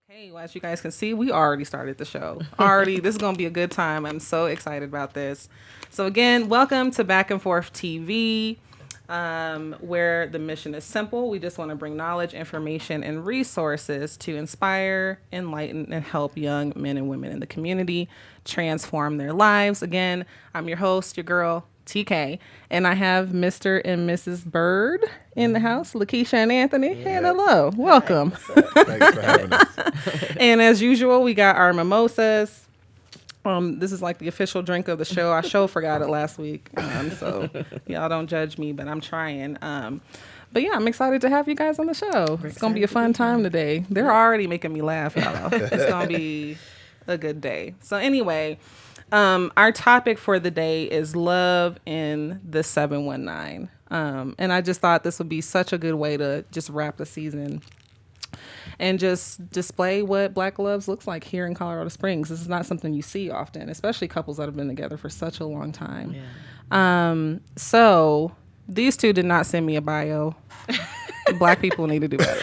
Okay, well, as you guys can see, we already started the show. Already, this is going to be a good time. I'm so excited about this. So, again, welcome to Back and Forth TV, where the mission is simple. We just want to bring knowledge, information, and resources to inspire, enlighten, and help young men and women in the community transform their lives. Again, I'm your host, your girl, TK, and I have Mr. and Mrs. Bird in the house, Lakeisha and Anthony. Hey, hello, welcome. Thanks for having us. And as usual, we got our mimosas. This is like the official drink of the show. I forgot it last week, so y'all don't judge me, but I'm trying. But yeah, I'm excited to have you guys on the show. It's gonna be a fun time today. They're already making me laugh, y'all. It's gonna be a good day. So anyway. Our topic for the day is love in the 719. And I just thought this would be such a good way to just wrap the season and just display what Black loves looks like here in Colorado Springs. This is not something you see often, especially couples that have been together for such a long time. Yeah. So these two did not send me a bio. Black people need to do better.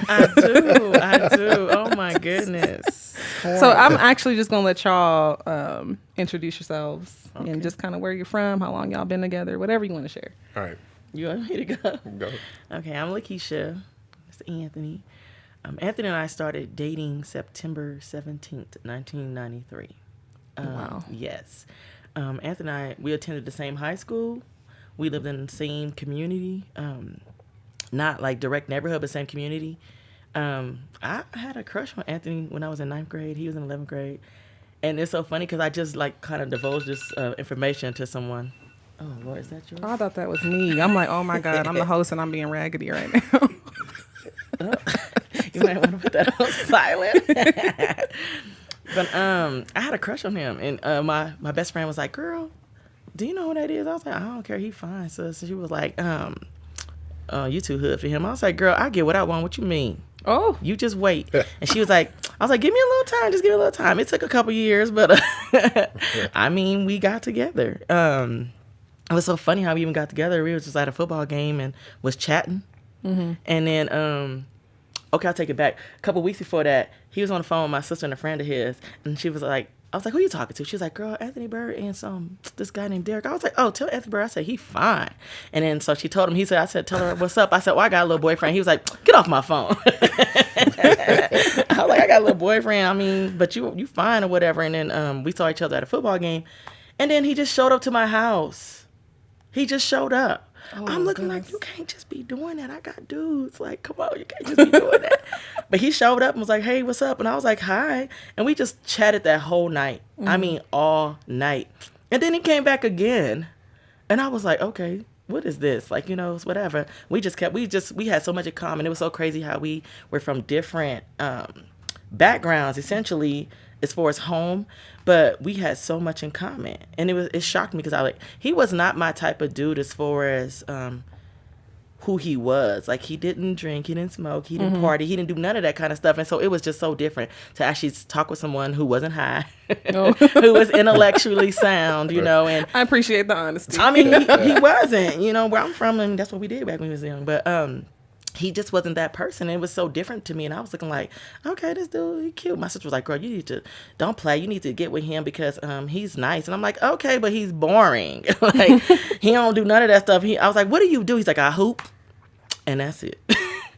I do. Oh my goodness. So I'm actually just gonna let y'all introduce yourselves and just kind of where you're from, how long y'all been together, whatever you want to share. All right. You want me to go? Go. Okay, I'm Lakeisha. It's Anthony. Anthony and I started dating September 17th, 1993. Wow. Yes. Anthony and I, we attended the same high school. We lived in the same community. Not like direct neighborhood, but same community. I had a crush on Anthony when I was in 9th grade. He was in 11th grade. And it's so funny because I just like kind of divulged this information to someone. Oh, Lord, is that yours? Oh, I thought that was me. I'm like, oh my God, I'm the host and I'm being raggedy right now. You might want to put that on silent. But I had a crush on him. And my best friend was like, girl, do you know who that is? I was like, I don't care. He fine. So she was like, you too hood for him. I was like, girl, I get what I want. What you mean? Oh. You just wait. And she was like, I was like, give me a little time. Just give me a little time. It took a couple years, but I mean, we got together. It was so funny how we even got together. We were just at a football game and was chatting. Mm-hmm. And then, okay, I'll take it back. A couple weeks before that, he was on the phone with my sister and a friend of his. And she was like, I was like, who you talking to? She was like, girl, Anthony Bird and this guy named Derek. I was like, oh, tell Anthony Bird. I said, he fine. And then so she told him, I said, tell her what's up. I said, well, I got a little boyfriend. He was like, get off my phone. I was like, I got a little boyfriend. I mean, but you fine or whatever. And then we saw each other at a football game. And then he just showed up to my house. He just showed up. Oh, I'm looking like, you can't just be doing that. I got dudes. Like, come on, you can't just be doing that. But he showed up and was like, hey, what's up? And I was like, hi. And we just chatted that whole night. Mm-hmm. I mean, all night. And then he came back again. And I was like, okay, what is this? Like, it's whatever. We had so much in common. It was so crazy how we were from different backgrounds, essentially, as far as home. But we had so much in common, and it shocked me because he was not my type of dude as far as who he was. Like, he didn't drink, he didn't smoke, he didn't party, he didn't do none of that kind of stuff. And so it was just so different to actually talk with someone who wasn't high, who was intellectually sound, And I appreciate the honesty. I mean, he wasn't, where I'm from, and that's what we did back when we was young. But he just wasn't that person. It was so different to me. And I was looking like, okay, this dude, he cute. My sister was like, girl, you need to, don't play. You need to get with him because he's nice. And I'm like, okay, but he's boring. Like, he don't do none of that stuff. I was like, what do you do? He's like, I hoop. And that's it.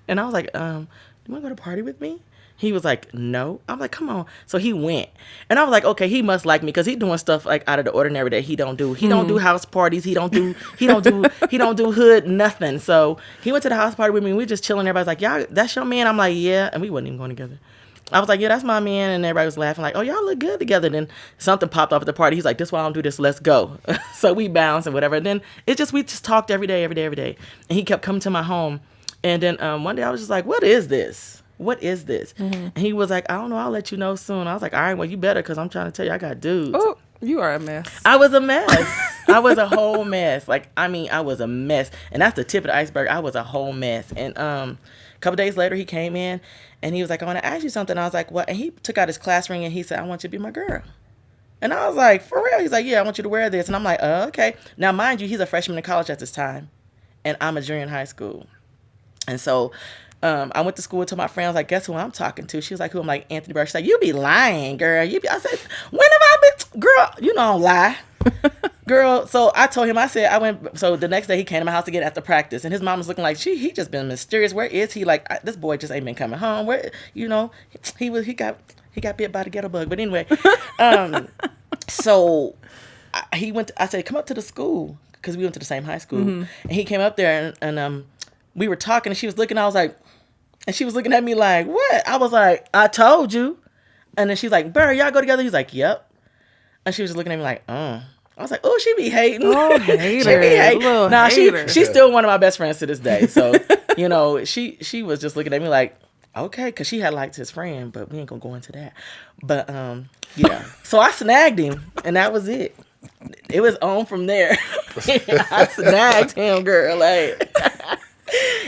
And I was like, you want to go to party with me? He was like, no. I'm like, come on. So he went. And I was like, okay, he must like me because he's doing stuff like out of the ordinary that he don't do. He don't do house parties. He don't do hood, nothing. So he went to the house party with me. We just chilling. Everybody's like, y'all, that's your man? I'm like, yeah. And we wasn't even going together. I was like, yeah, that's my man. And everybody was laughing like, oh, y'all look good together. Then something popped off at the party. He's like, this is why I don't do this. Let's go. So we bounced and whatever. And then we just talked every day. And he kept coming to my home. And then one day I was just like, what is this? What is this? Mm-hmm. And he was like, I don't know. I'll let you know soon. I was like, all right, well, you better because I'm trying to tell you I got dudes. Oh, you are a mess. I was a mess. I was a whole mess. Like, I mean, I was a mess. And that's the tip of the iceberg. I was a whole mess. And a couple days later, he came in and he was like, I want to ask you something. I was like, what? And he took out his class ring and he said, I want you to be my girl. And I was like, for real? He's like, yeah, I want you to wear this. And I'm like, okay. Now, mind you, he's a freshman in college at this time. And I'm a junior in high school. And so I went to school and told my friends, like, guess who I'm talking to? She was like, who? I'm like, Anthony Burke. She's like, you be lying, girl. I said, when have I been? Girl, you know I don't lie. Girl, so I told him, so the next day he came to my house again after practice, and his mom was looking like, he just been mysterious. Where is he? Like, this boy just ain't been coming home. Where, he got bit by the ghetto bug. But anyway, so I said, come up to the school, because we went to the same high school. And he came up there, and we were talking, and she was looking, and she was looking at me like, what? I was like, I told you. And then she's like, Burr, y'all go together? He's like, yep. And she was just looking at me like, I was like, oh, she be hating. Oh, hater. She be hating. Nah, hater. she's still one of my best friends to this day. So, she was just looking at me like, okay, because she had liked his friend, but we ain't going to go into that. But, yeah. So I snagged him, and that was it. It was on from there. I snagged him, girl. Like,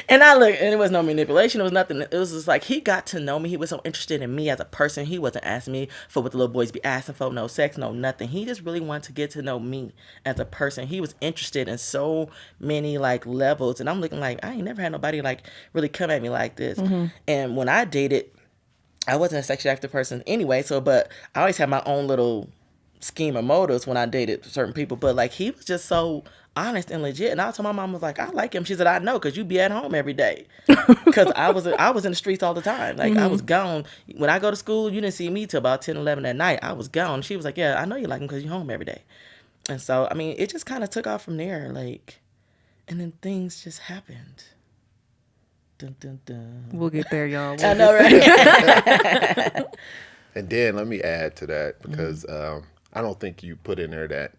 and it was no manipulation. It was nothing. It was just like, he got to know me. He was so interested in me as a person. He wasn't asking me for what the little boys be asking for. No sex, no nothing. He just really wanted to get to know me as a person. He was interested in so many like levels. And I'm looking like, I ain't never had nobody like really come at me like this. And when I dated, I wasn't a sexually active person anyway. But I always had my own little scheme of motives when I dated certain people. But like, he was just so honest and legit. And I told my mom, was like, I like him. She said, I know, because you be at home every day. Because I was in the streets all the time. Like, I was gone. When I go to school, you didn't see me till about 10, 11 at night. I was gone. She was like, yeah, I know you like him because you're home every day. And so, I mean, it just kind of took off from there. Like, and then things just happened. Dun, dun, dun. We'll get there, y'all. I know, right? And then let me add to that, because I don't think you put in there that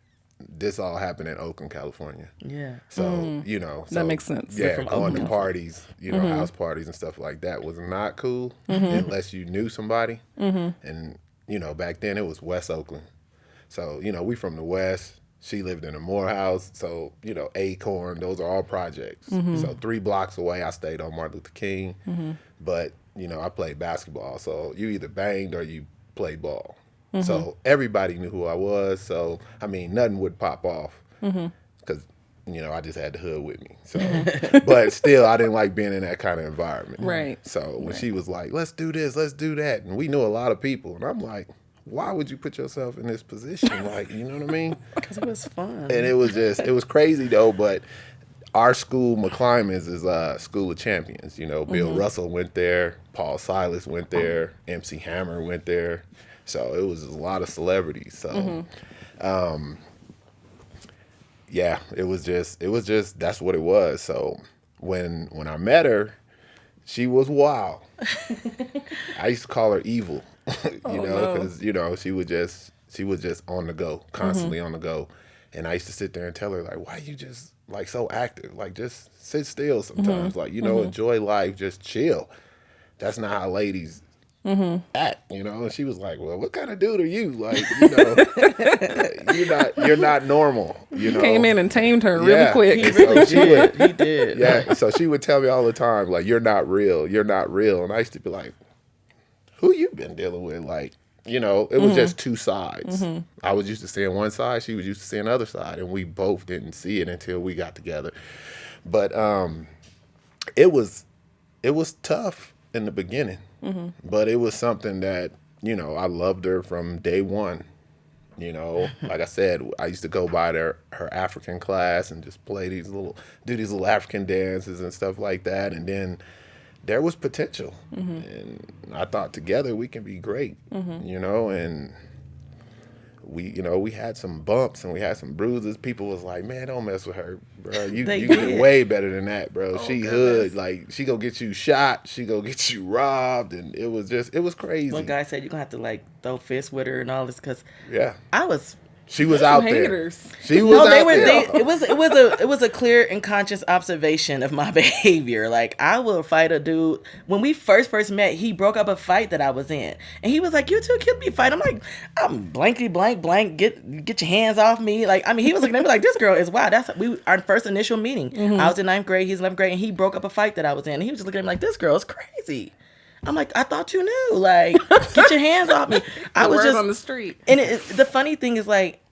this all happened in Oakland, California. Yeah. So, that makes sense. Yeah, from going to Oakland. parties, house parties and stuff like that was not cool unless you knew somebody. And, back then it was West Oakland. So, we from the West. She lived in a Morehouse. So, Acorn, those are all projects. So 3 blocks away, I stayed on Martin Luther King. But, I played basketball. So you either banged or you played ball. So everybody knew who I was. So, I mean, nothing would pop off because, I just had the hood with me. So, but still, I didn't like being in that kind of environment. Right. So when she was like, let's do this, let's do that. And we knew a lot of people. And I'm like, why would you put yourself in this position? Like, you know what I mean? Because it was fun. And it was crazy though, but our school, McClymonds, is a school of champions. Bill Russell went there, Paul Silas went there, MC Hammer went there. So it was a lot of celebrities. So, yeah, it was just that's what it was. So when I met her, she was wild. I used to call her evil, because she was just on the go, constantly on the go. And I used to sit there and tell her like, why you just like so active? Like just sit still sometimes. Like enjoy life, just chill. That's not how ladies act, and she was like, well, what kind of dude are you? Like, you're not normal, Came in and tamed her really quick. He really did. He did. Yeah, so she would tell me all the time, like, you're not real. And I used to be like, who you been dealing with? Like, it was just two sides. I was used to seeing one side, she was used to seeing the other side, and we both didn't see it until we got together. But it was tough in the beginning. But it was something that, I loved her from day one. Like I said, I used to go by her African class and just do these little African dances and stuff like that. And then there was potential. And I thought together we can be great, and we had some bumps and we had some bruises. People was like, man, don't mess with her, bro. You get way better than that, bro. She hood. Like, she gonna get you shot. She gonna get you robbed. And it was crazy. One guy said you're gonna have to like throw fists with her and all this because yeah, she was out there. Haters. She was out there. It was a clear and conscious observation of my behavior. Like, I will fight a dude. When we first met, he broke up a fight that I was in, and he was like, "You too cute to be fight." I'm like, "I'm blankety blank. Get your hands off me!" Like, I mean, he was looking at me like, "This girl is wild." That's our first initial meeting. I was in 9th grade, he's 11th grade, and he broke up a fight that I was in. And he was just looking at me like, "This girl is crazy." I'm like, I thought you knew. Like, get your hands off me. I was Word just on the street. And the funny thing is, like,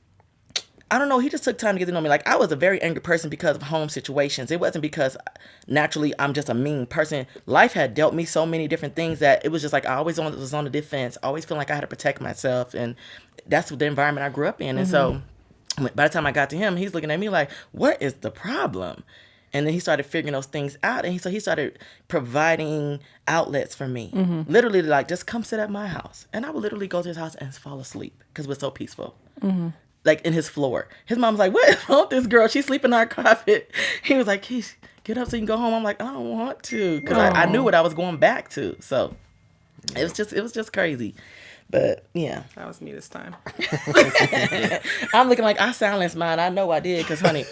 I don't know. He just took time to get to know me. Like, I was a very angry person because of home situations. It wasn't because naturally I'm just a mean person. Life had dealt me so many different things that it was just like I always was on the defense. Always feeling like I had to protect myself, and that's the environment I grew up in. And so, by the time I got to him, he's looking at me like, "What is the problem?" And then he started figuring those things out, and so he started providing outlets for me. Literally, like, just come sit at my house, and I would literally go to his house and fall asleep because it was so peaceful. Like, in his floor. His mom's like, what is wrong with this girl? She's sleeping on our carpet. He was like, Keish, get up so you can go home. I'm like, I don't want to. Because I knew what I was going back to. So it was just crazy. But yeah. That was me this time. I'm looking like I silenced mine. I know I did. Because, honey,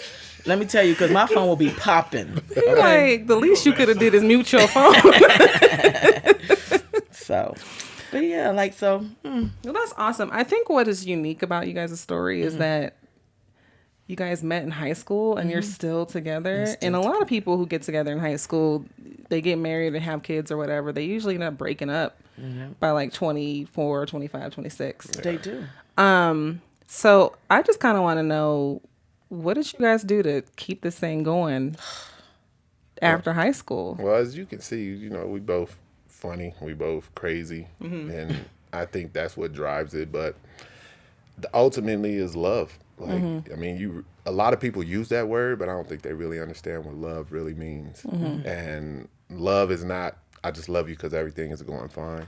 let me tell you, because my phone will be popping. Okay? Like, the least you could have did is mute your phone. So... But yeah, like, so. Well, that's awesome. I think what is unique about you guys' story is that you guys met in high school and you're still together. And a lot of people who get together in high school, they get married and have kids or whatever, they usually end up breaking up by like 24, 25, 26. They do. So I just kind of want to know, what did you guys do to keep this thing going after high school? Well, as you can see, you know, we both funny, we both crazy, and I think that's what drives it. But ultimately is love. Like, I mean, a lot of people use that word, but I don't think they really understand what love really means. And love is not, I just love you because everything is going fine.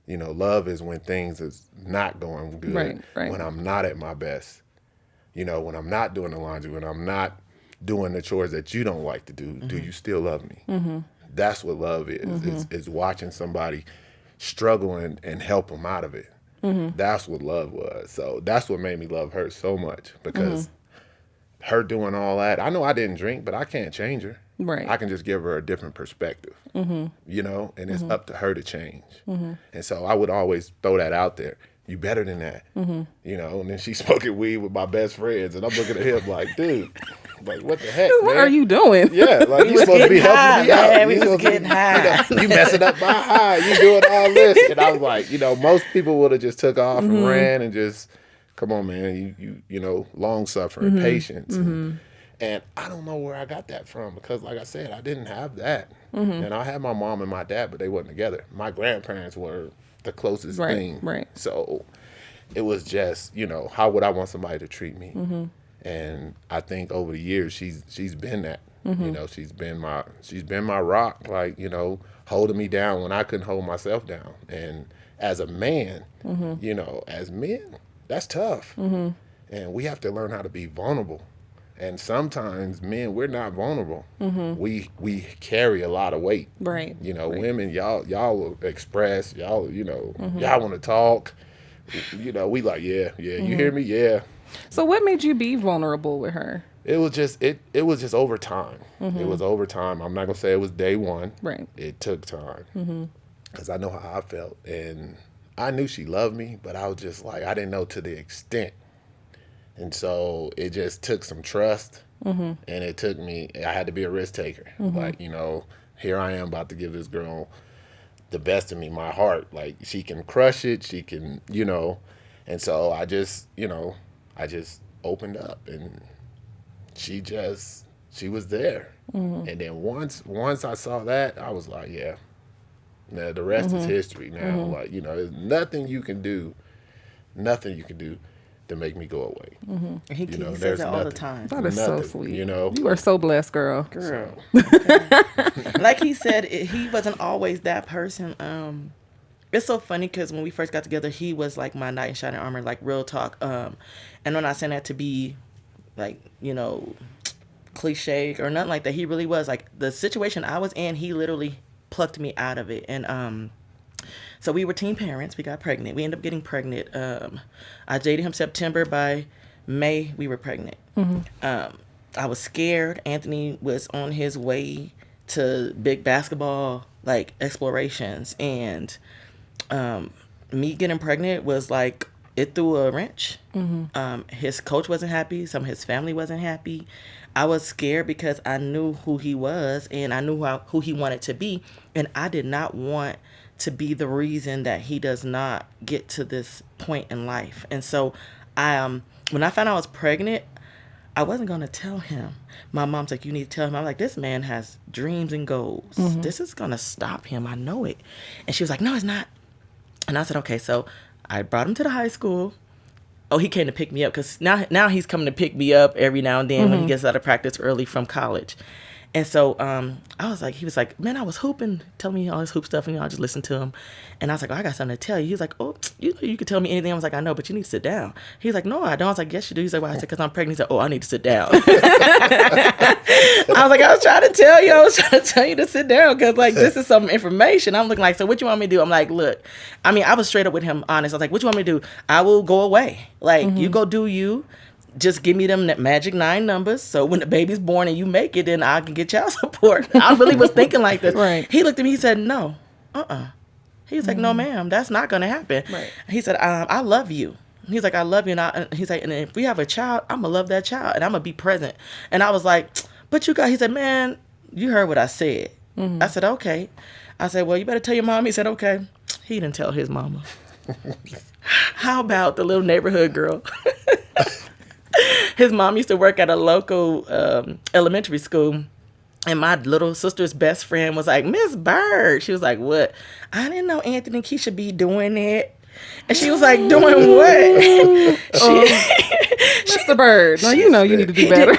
You know, love is when things is not going good, right. when I'm not at my best. You know, when I'm not doing the laundry, when I'm not doing the chores that you don't like to do, do you still love me? That's what love is watching somebody struggle and help them out of it. That's what love was. So that's what made me love her so much, because her doing all that, I know I didn't drink, but I can't change her. Right. I can just give her a different perspective, you know, and it's up to her to change. And so I would always throw that out there. You better than that, you know. And then she's smoking weed with my best friends, and I'm looking at him like, dude, like, what the heck, What man? are you doing? Yeah, like, you're supposed to be helping me out. We You was supposed to- getting high. You messing up my high. You doing all this. And I was like, you know, most people would have just took off and ran and just, come on, man, you know, long suffering, patience. And I don't know where I got that from, because like I said, I didn't have that. And I had my mom and my dad, but they wasn't together. My grandparents were the closest thing. Right. So it was just, you know, how would I want somebody to treat me? And I think over the years she's been that. You know, she's been my rock, like, you know, holding me down when I couldn't hold myself down. And as a man, you know, as men, that's tough. And we have to learn how to be vulnerable. And sometimes men, we're not vulnerable. We carry a lot of weight. Right. You know, women, y'all will express, y'all, you know, y'all want to talk. You know, we like, yeah, you hear me? Yeah. So what made you be vulnerable with her? It was just it was just over time. It was over time. I'm not gonna say it was day one. Right. It took time. Because I know how I felt, and I knew she loved me, but I was just like, I didn't know to the extent. And so it just took some trust, and it took me, I had to be a risk taker. Like, you know, here I am about to give this girl the best of me, my heart. Like, she can crush it, she can, you know. And so I just, you know, I just opened up, and she was there. And then once I saw that, I was like, yeah, now the rest is history now. Like, you know, there's nothing you can do to make me go away. And he know, says there's that all the nothing. time. That is so Nothing, sweet. you know. You are so blessed, girl. Girl. Like he said, he wasn't always that person. It's so funny because when we first got together, he was like my knight in shining armor, like real talk. And I'm not saying that to be like, you know, cliche or nothing like that. He really was. Like, the situation I was in, he literally plucked me out of it. And so we were teen parents. We got pregnant. We ended up getting pregnant. I dated him September. By May, we were pregnant. I was scared. Anthony was on his way to big basketball, like, explorations. And me getting pregnant was like, it threw a wrench. His coach wasn't happy. Some of his family wasn't happy. I was scared because I knew who he was, and I knew who he wanted to be. And I did not want to be the reason that he does not get to this point in life. And so when I found out I was pregnant, I wasn't going to tell him. My mom's like, you need to tell him. I'm like, this man has dreams and goals. This is going to stop him. I know it. And she was like, no, it's not. And I said, okay. So I brought him to the high school. Oh, he came to pick me up because now he's coming to pick me up every now and then when he gets out of practice early from college. And so he was like, man, I was hooping, telling me all this hoop stuff, and I just listened to him. And I was like, oh, I got something to tell you. He was like, oh, you could tell me anything. I was like, I know, but you need to sit down. He was like, no, I don't. I was like, yes, you do. He's like, well, I said, because I'm pregnant. He said, oh, I need to sit down. I was like, I was trying to tell you to sit down because, like, this is some information. I'm looking like, so what you want me to do? I'm like, look, I mean, I was straight up with him, honest. I was like, what you want me to do? I will go away. Like, you go do you. Just give me them magic 9 numbers. So when the baby's born and you make it, then I can get child support. I really was thinking like this. Right. He looked at me, he said, no, He was like, no, ma'am, that's not going to happen. Right. He said, I love you. He's like, I love you. And he's like, and if we have a child, I'm going to love that child and I'm going to be present. And I was like, but he said, man, you heard what I said. I said, okay. I said, well, you better tell your mom. He said, okay. He didn't tell his mama. How about the little neighborhood girl? His mom used to work at a local elementary school. And my little sister's best friend was like, Miss Bird. She was like, what? I didn't know Anthony and Keisha be doing it. And she was like, doing what? Mr. Bird. No, you know you need to do better.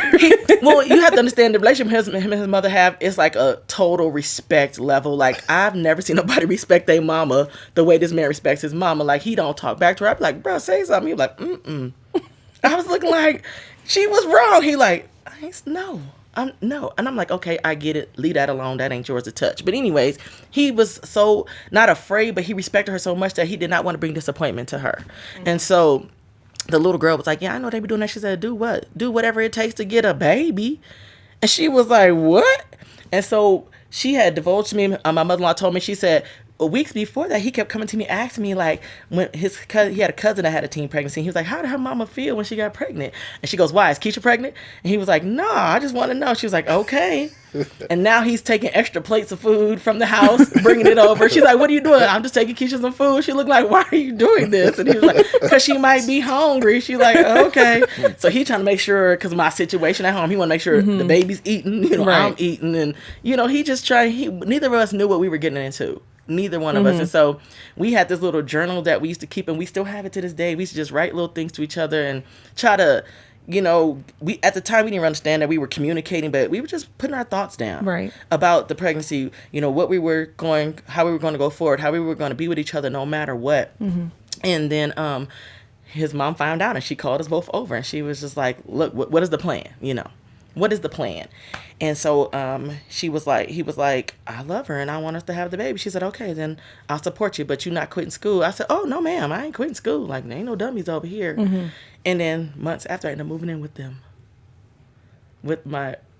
Well, you have to understand the relationship him and his mother have is like a total respect level. Like, I've never seen nobody respect their mama the way this man respects his mama. Like, he don't talk back to her. I'm like, bro, say something. He was like, I was looking like she was wrong. He like, no. No. And I'm like, okay, I get it. Leave that alone. That ain't yours to touch. But anyways, he was so not afraid, but he respected her so much that he did not want to bring disappointment to her. And so the little girl was like, yeah, I know they be doing that. She said, do what? Do whatever it takes to get a baby. And she was like, what? And so she had divulged to me, my mother-in-law told me, she said, weeks before that, he kept coming to me, asking me, like, when he had a cousin that had a teen pregnancy. He was like, how did her mama feel when she got pregnant? And she goes, why, is Keisha pregnant? And he was like, no, I just want to know. She was like, okay. And now he's taking extra plates of food from the house, bringing it over. She's like, what are you doing? I'm just taking Keisha some food. She looked like, why are you doing this? And he was like, because she might be hungry. She's like, okay. So he trying to make sure, because of my situation at home, he want to make sure the baby's eating, I'm eating. And, he just neither of us knew what we were getting into. Neither one of us. And so we had this little journal that we used to keep, and we still have it to this day. We used to just write little things to each other and try to, we at the time we didn't understand that we were communicating, but we were just putting our thoughts down about the pregnancy, what we were going, how we were going to go forward, how we were going to be with each other no matter what. And then his mom found out, and she called us both over, and she was just like, look, what is the plan? What is the plan? And so he was like, I love her and I want us to have the baby. She said, okay, then I'll support you, but you're not quitting school. I said, oh, no, ma'am, I ain't quitting school. Like, there ain't no dummies over here. And then months after, I ended up moving in with them.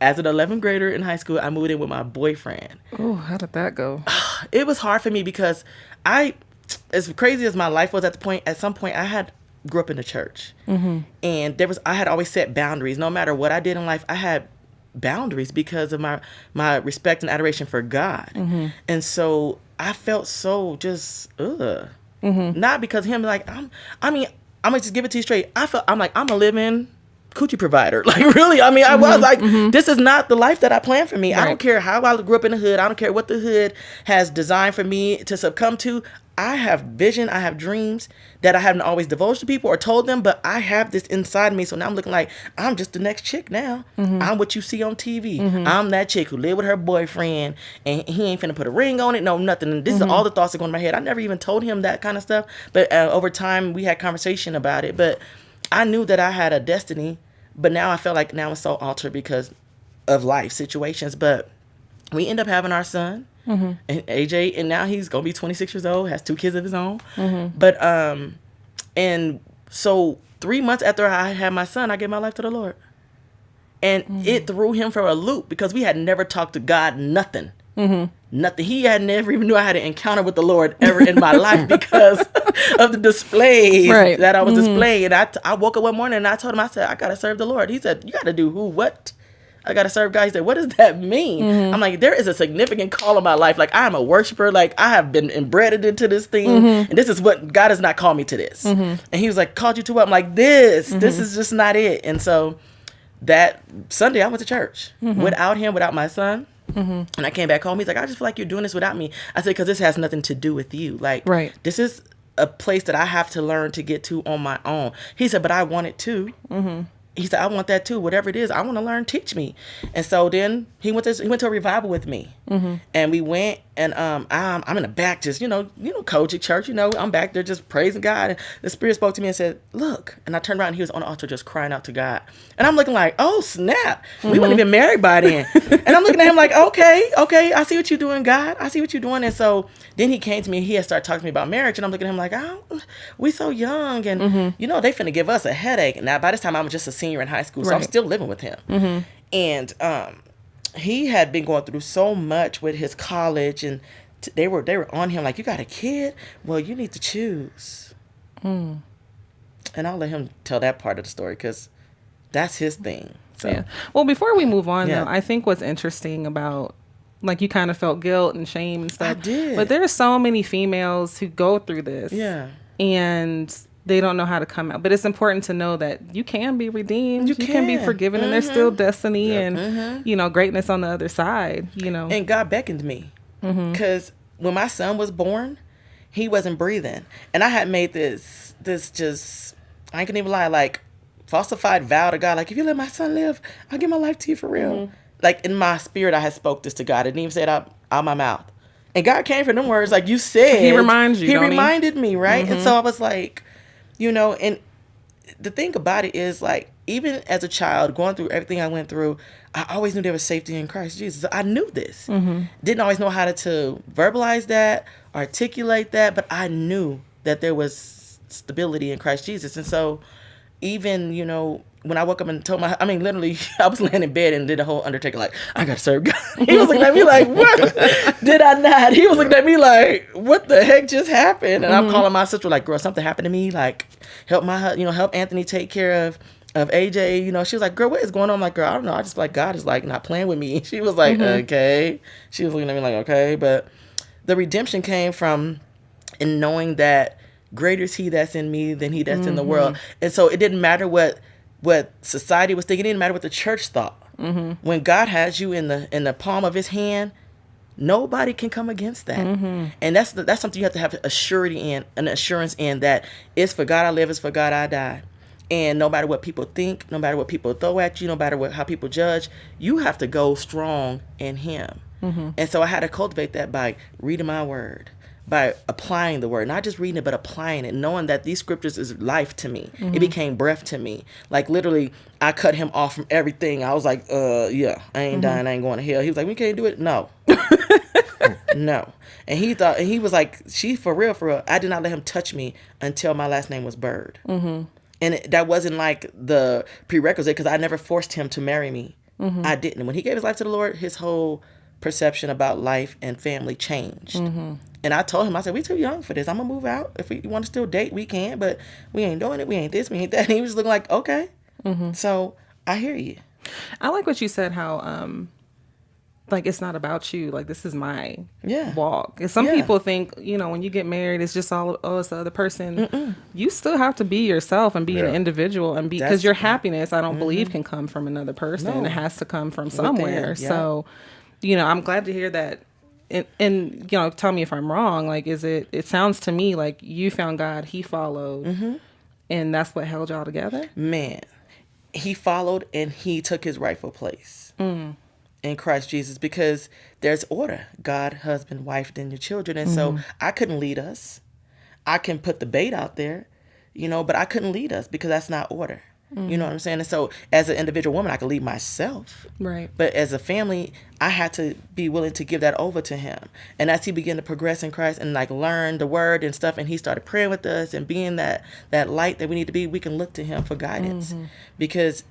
As an 11th grader in high school, I moved in with my boyfriend. Oh, how did that go? It was hard for me because as crazy as my life was at some point, I grew up in the church. And I had always set boundaries. No matter what I did in life, I had boundaries because of my respect and adoration for God. And so I felt so just not because him, like, I'm gonna just give it to you straight. I'm like, I'm a living coochie provider. Like, really, I was like, this is not the life that I planned for me. I don't care how I grew up in the hood. I don't care what the hood has designed for me to succumb to. I have vision, I have dreams that I haven't always divulged to people or told them, but I have this inside me. So now I'm looking like I'm just the next chick now. I'm what you see on TV. I'm that chick who lived with her boyfriend and he ain't finna put a ring on it. No, nothing. And this is all the thoughts that go in my head. I never even told him that kind of stuff. But over time, we had conversation about it. But I knew that I had a destiny. But now I feel like now it's so altered because of life situations. But we end up having our son. And AJ, and now he's gonna be 26 years old, has 2 kids of his own. But and so 3 months after I had my son, I gave my life to the Lord, and it threw him for a loop because we had never talked to God, nothing. Nothing. He had never even knew I had an encounter with the Lord ever in my life because of the displays that I was displaying. And I woke up one morning and I told him, I said, I gotta serve the Lord. He said, you gotta do who, what? I got to serve God. He said, what does that mean? I'm like, there is a significant call in my life. Like, I am a worshiper. Like, I have been embedded into this thing. And this is what God has not called me to this. And he was like, called you to what? I'm like, this is just not it. And so that Sunday I went to church without him, without my son. And I came back home. He's like, I just feel like you're doing this without me. I said, because this has nothing to do with you. Like, Right. this is a place that I have to learn to get to on my own. He said, but I want it too. He said, I want that too. Whatever it is, I want to learn. Teach me. And so then he went to a revival with me, and we went. And I'm in the back, just Kojic church. I'm back there just praising God. And the Spirit spoke to me and said, "Look." And I turned around, and he was on the altar just crying out to God. And I'm looking like, "Oh snap! We weren't even married by then." And I'm looking at him like, "Okay, I see what you're doing, God. I see what you're doing." And so then he came to me. He had started talking to me about marriage, and I'm looking at him like, "Oh, we so young, and they finna give us a headache." Now by this time, I'm just a senior in high school, so I'm still living with him. And he had been going through so much with his college, and they were on him like, "You got a kid? Well, you need to choose." And I'll let him tell that part of the story because that's his thing. So. Yeah. Well, before we move on, Yeah. though, I think what's interesting about, like, you kind of felt guilt and shame and stuff. I did. But there are so many females who go through this. Yeah. And they don't know how to come out. But it's important to know that you can be redeemed. You can be can. forgiven. And there's still destiny and, greatness on the other side, And God beckoned me. Because when my son was born, he wasn't breathing. And I had made this just, I ain't gonna even lie, like, falsified vow to God. Like, if you let my son live, I'll give my life to you for real. Like, in my spirit, I had spoke this to God. I didn't even say it out my mouth. And God came for them words like you said. He reminds you, He don't he? reminded me, right? And so I was like, and the thing about it is, like, even as a child, going through everything I went through, I always knew there was safety in Christ Jesus. I knew this. Didn't always know how to verbalize that, articulate that, but I knew that there was stability in Christ Jesus. And so even, when I woke up and told literally, I was laying in bed and did a whole Undertaker, like, I got to serve God. He was looking at me like, what? Did I not? He was looking at me like, what the heck just happened? And I'm calling my sister like, girl, something happened to me. Like, help help Anthony take care of AJ. She was like, girl, what is going on? I'm like, girl, I don't know. I just feel like God is like not playing with me. She was like, okay. She was looking at me like, okay. But the redemption came from in knowing that greater is he that's in me than he that's in the world. And so it didn't matter what society was thinking. It didn't matter what the church thought. When God has you in the palm of his hand, nobody can come against that. And that's something you have to have an assurance in, that it's for God I live, it's for God I die. And no matter what people think, no matter what people throw at you, no matter how people judge, you have to go strong in him. And so I had to cultivate that by reading my word, by applying the word, not just reading it, but applying it, knowing that these scriptures is life to me. It became breath to me. Like, literally, I cut him off from everything. I was like, yeah, I ain't dying, I ain't going to hell. He was like, we can't do it. No. No. And he was like, she for real. I did not let him touch me until my last name was Bird. And that wasn't like the prerequisite, because I never forced him to marry me. I didn't. When he gave his life to the Lord, his whole perception about life and family changed. And I told him, I said, we too young for this. I'm going to move out. If we want to still date, we can, but we ain't doing it. We ain't this, we ain't that. And he was looking like, okay. So I hear you. I like what you said, how, like, it's not about you. Like, this is my walk. And some people think, when you get married, it's just it's the other person. You still have to be yourself and be an individual, and because your happiness, I don't believe, can come from another person. No. It has to come from somewhere. Within, So, I'm glad to hear that. And tell me if I'm wrong. Like, it sounds to me like you found God, he followed, and that's what held y'all together? Man, he followed and he took his rightful place in Christ Jesus, because there's order. God, husband, wife, then your children. And so I couldn't lead us. I can put the bait out there, but I couldn't lead us, because that's not order. You know what I'm saying? And so as an individual woman, I could lead myself. Right. But as a family, I had to be willing to give that over to him. And as he began to progress in Christ and like learn the word and stuff, and he started praying with us and being that light that we need to be, we can look to him for guidance. Because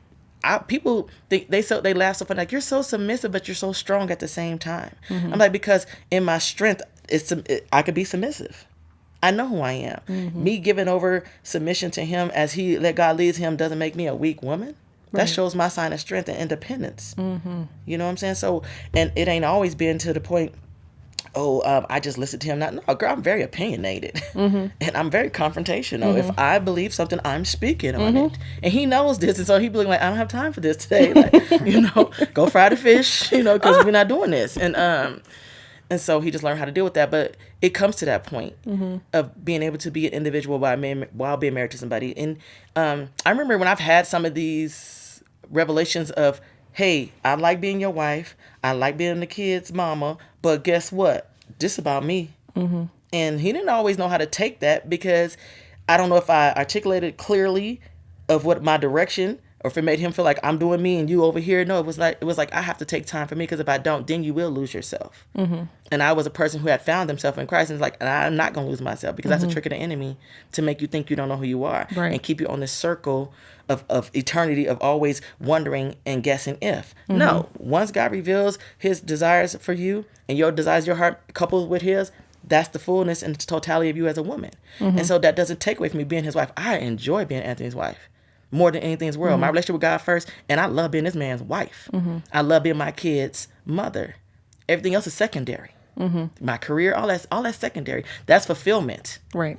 people think they laugh so funny, like, you're so submissive, but you're so strong at the same time. I'm like, because in my strength, I could be submissive. I know who I am. Me giving over submission to him as he let God lead him doesn't make me a weak woman. That shows my sign of strength and independence. You know what I'm saying? So, and it ain't always been to the point, I just listen to him. No, girl, I'm very opinionated. And I'm very confrontational. If I believe something, I'm speaking on it. And he knows this. And so he be like, I don't have time for this today. Like, go fry the fish, because we're not doing this. And so he just learned how to deal with that. But it comes to that point of being able to be an individual while being married to somebody. And I remember when I've had some of these revelations of, hey, I like being your wife. I like being the kid's mama. But guess what? This about me. And he didn't always know how to take that, because I don't know if I articulated clearly of what my direction, or if it made him feel like I'm doing me and you over here. No, it was like I have to take time for me, because if I don't, then you will lose yourself. And I was a person who had found himself in Christ, and it's like, and I'm not going to lose myself, because that's a trick of the enemy to make you think you don't know who you are, and keep you on this circle of eternity of always wondering and guessing if. No, once God reveals his desires for you and your desires, your heart coupled with his, that's the fullness and totality of you as a woman. And so that doesn't take away from me being his wife. I enjoy being Anthony's wife more than anything in this world. My relationship with God first, and I love being this man's wife. I love being my kid's mother. Everything else is secondary. My career, all that's secondary. That's fulfillment. Right.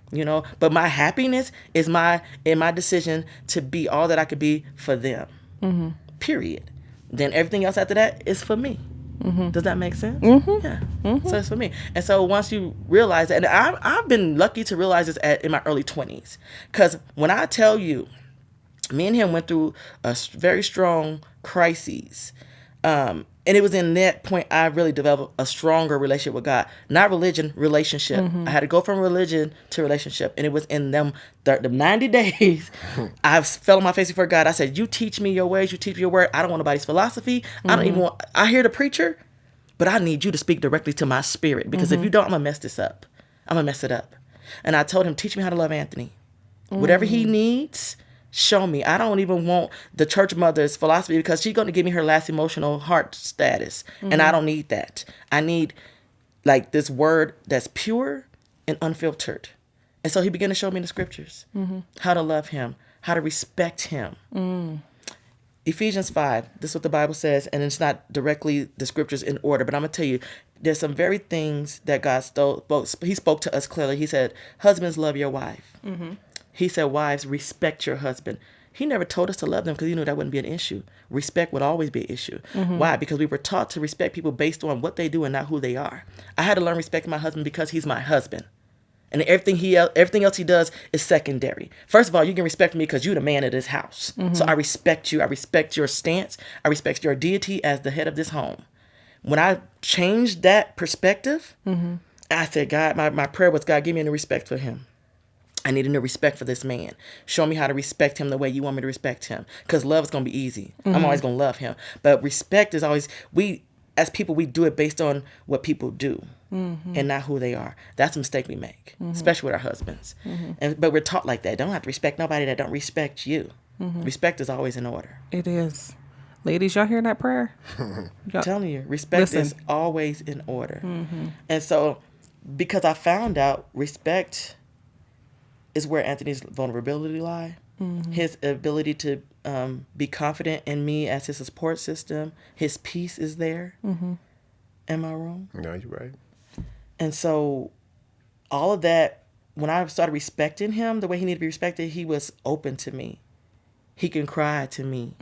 But my happiness is in my decision to be all that I could be for them. Period. Then everything else after that is for me. Does that make sense? Yeah. So it's for me. And so once you realize that, and I've been lucky to realize this in my early 20s. Because when I tell you, me and him went through a very strong crises. And it was in that point I really developed a stronger relationship with God. Not religion, relationship. I had to go from religion to relationship. And it was in them 90 days, I fell on my face before God. I said, you teach me your ways, you teach me your word. I don't want nobody's philosophy. I hear the preacher, but I need you to speak directly to my spirit. Because if you don't, I'm going to mess this up. I'm going to mess it up. And I told him, teach me how to love Anthony. Whatever he needs, show me. I don't even want the church mother's philosophy, because she's going to give me her last emotional heart status. And I don't need that. I need like this word that's pure and unfiltered. And so he began to show me in the scriptures how to love him, how to respect him. Ephesians 5, this is what the Bible says, and it's not directly the scriptures in order, but I'm going to tell you, there's some very things that God he spoke to us clearly. He said, husbands, love your wife. He said, wives, respect your husband. He never told us to love them because he knew that wouldn't be an issue. Respect would always be an issue. Why? Because we were taught to respect people based on what they do and not who they are. I had to learn respect my husband because he's my husband. And everything else he does is secondary. First of all, you can respect me because you're the man of this house. So I respect you. I respect your stance. I respect your deity as the head of this home. When I changed that perspective, I said, God, my prayer was, God, give me a new respect for him. I need a new respect for this man. Show me how to respect him the way you want me to respect him. Because love is going to be easy. I'm always going to love him. But respect is always, as people, we do it based on what people do and not who they are. That's a mistake we make, especially with our husbands. But we're taught like that. Don't have to respect nobody that don't respect you. Respect is always in order. It is. Ladies, y'all hear that prayer? I'm telling you, respect is always in order. And so, because I found out respect is where Anthony's vulnerability lie. His ability to be confident in me as his support system. His peace is there. Am I wrong? No, you're right. And so all of that, when I started respecting him the way he needed to be respected, he was open to me. He can cry to me.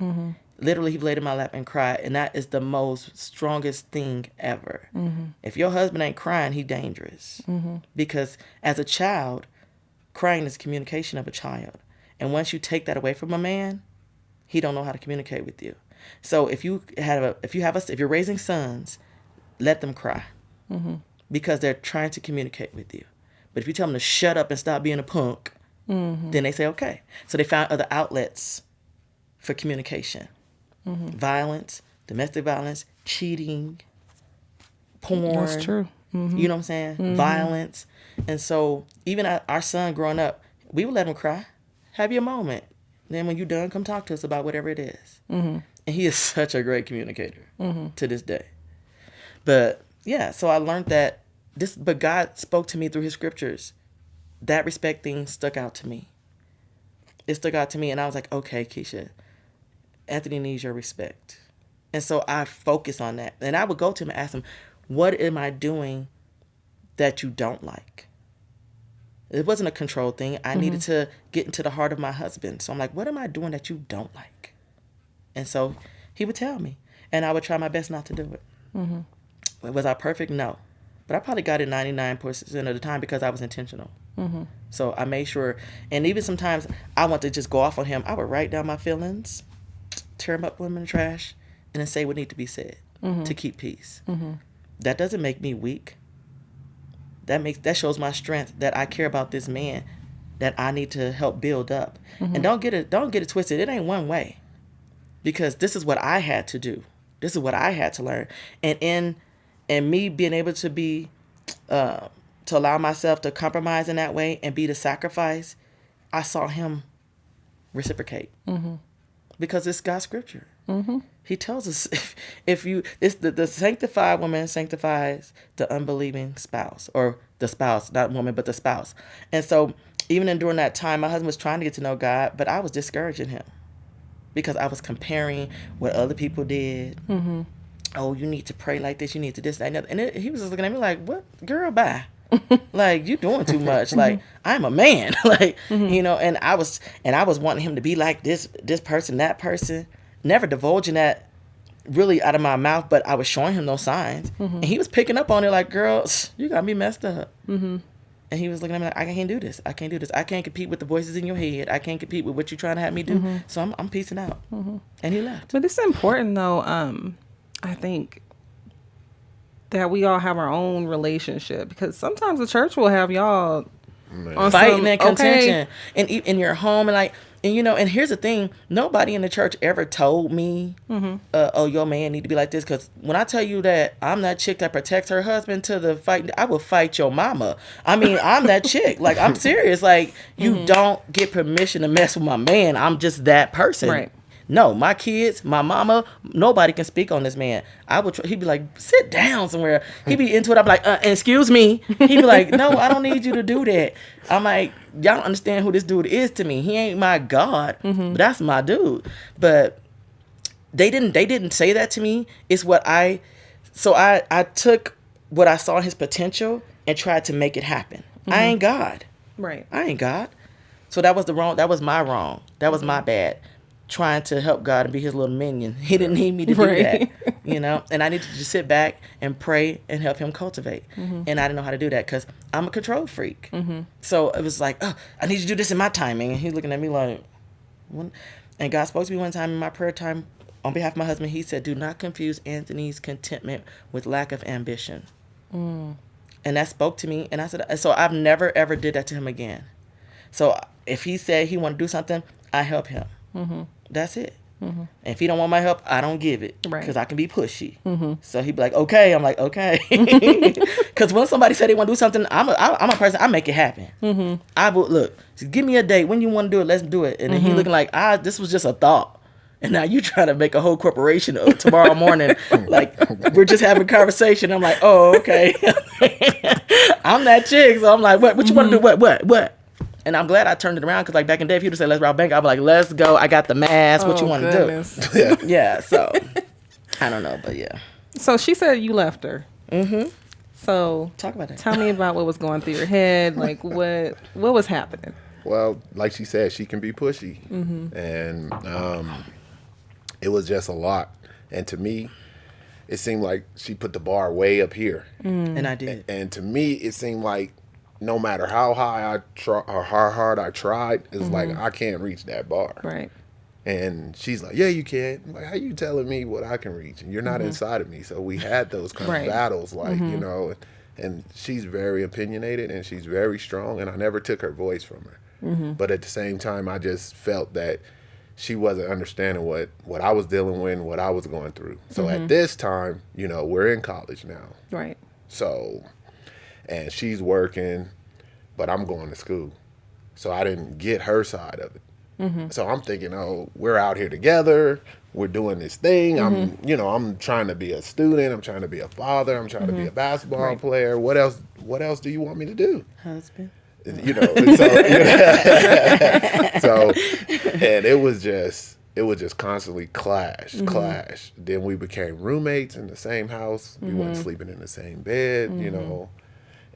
Literally, he laid in my lap and cried. And that is the most strongest thing ever. If your husband ain't crying, he dangerous. Because as a child, crying is communication of a child. And once you take that away from a man, he don't know how to communicate with you. So if you're raising sons, let them cry. Because they're trying to communicate with you. But if you tell them to shut up and stop being a punk, then they say, okay. So they found other outlets for communication. Violence, domestic violence, cheating, porn. That's true. You know what I'm saying? Violence. And so even our son growing up, we would let him cry. Have your moment. Then when you're done, come talk to us about whatever it is. And he is such a great communicator to this day. But yeah, so I learned that but God spoke to me through his scriptures. That respect thing stuck out to me. It stuck out to me, and I was like, okay, Keisha. Anthony needs your respect. And so I focus on that. And I would go to him and ask him, what am I doing that you don't like? It wasn't a control thing. I needed to get into the heart of my husband. So I'm like, what am I doing that you don't like? And so he would tell me. And I would try my best not to do it. Was I perfect? No. But I probably got it 99% of the time because I was intentional. So I made sure. And even sometimes I want to just go off on him. I would write down my feelings, tear them up, put them in the trash, and then say what need to be said to keep peace. That doesn't make me weak. That shows my strength, that I care about this man that I need to help build up. And don't get it twisted. It ain't one way. Because this is what I had to do. This is what I had to learn. And me being able to be to allow myself to compromise in that way and be the sacrifice, I saw him reciprocate. Because it's God's scripture. He tells us the sanctified woman sanctifies the unbelieving spouse, or the spouse, not woman, but the spouse. And so even during that time, my husband was trying to get to know God, but I was discouraging him because I was comparing what other people did. Oh, you need to pray like this. You need to this, that, and that. And he was just looking at me like, what? Girl, bye. Like, you doing too much. Like, I'm a man. Like, you know, and I was wanting him to be like this person, that person, never divulging that really out of my mouth, but I was showing him those signs. And he was picking up on it like, girl, you got me messed up. And he was looking at me like, I can't do this. I can't do this. I can't compete with the voices in your head. I can't compete with what you're trying to have me do. So I'm peacing out. And he left. But it's important, though, I think, that we all have our own relationship, because sometimes the church will have y'all on fighting and contention and in your home, and you know, and here's the thing, nobody in the church ever told me, oh, your man need to be like this, because when I tell you that I'm that chick that protects her husband to the fight, I will fight your mama. I mean, I'm that chick. Like, I'm serious. Like, you don't get permission to mess with my man. I'm just that person. Right. No, my kids, my mama, nobody can speak on this man. He'd be like, sit down somewhere. He'd be into it. I'm like, excuse me. He'd be like, no, I don't need you to do that. I'm like, y'all don't understand who this dude is to me. He ain't my God, but that's my dude. But they didn't say that to me. It's what I took what I saw in his potential and tried to make it happen. I ain't God. Right. I ain't God. So that was my wrong. That was my bad. Trying to help God and be his little minion. He didn't need me to do that, you know? And I needed to just sit back and pray and help him cultivate. And I didn't know how to do that because I'm a control freak. So it was like, oh, I need to do this in my timing. And he's looking at me like, what? And God spoke to me one time in my prayer time on behalf of my husband. He said, do not confuse Anthony's contentment with lack of ambition. And that spoke to me. And I said, so I've never, ever did that to him again. So if he said he want to do something, I help him. That's it. And if he don't want my help, I don't give it because I can be pushy. So he'd be like, okay. I'm like, okay. Because when somebody said they want to do something, I'm a person, I make it happen. I will, look, just give me a date. When you want to do it, let's do it. And then he looking like, this was just a thought. And now you trying to make a whole corporation of tomorrow morning. Like, we're just having a conversation. I'm like, oh, okay. I'm that chick. So I'm like, what you want to do? What? And I'm glad I turned it around because, like, back in the day, if you'd have said, let's rob bank, I'd be like, let's go. I got the mask. What you want to do? Yeah. So, I don't know, but yeah. So she said you left her. So talk about that. Tell me about what was going through your head. Like, what was happening? Well, like she said, she can be pushy. And it was just a lot. And to me, it seemed like she put the bar way up here. And I did. And to me, it seemed like no matter how high I try or how hard I tried, it's like I can't reach that bar. Right. And she's like, yeah, you can. I'm like, how you telling me what I can reach? And you're not inside of me. So we had those kind of battles, like, you know, and she's very opinionated and she's very strong. And I never took her voice from her. But at the same time, I just felt that she wasn't understanding what I was dealing with and what I was going through. So at this time, you know, we're in college now. Right. So, and she's working, but I'm going to school. So I didn't get her side of it. So I'm thinking, oh, we're out here together. We're doing this thing. I'm trying to be a student. I'm trying to be a father. I'm trying to be a basketball player. What else do you want me to do? Husband. You know, and so and it was just, it would just constantly clash. Then we became roommates in the same house. We weren't sleeping in the same bed, you know,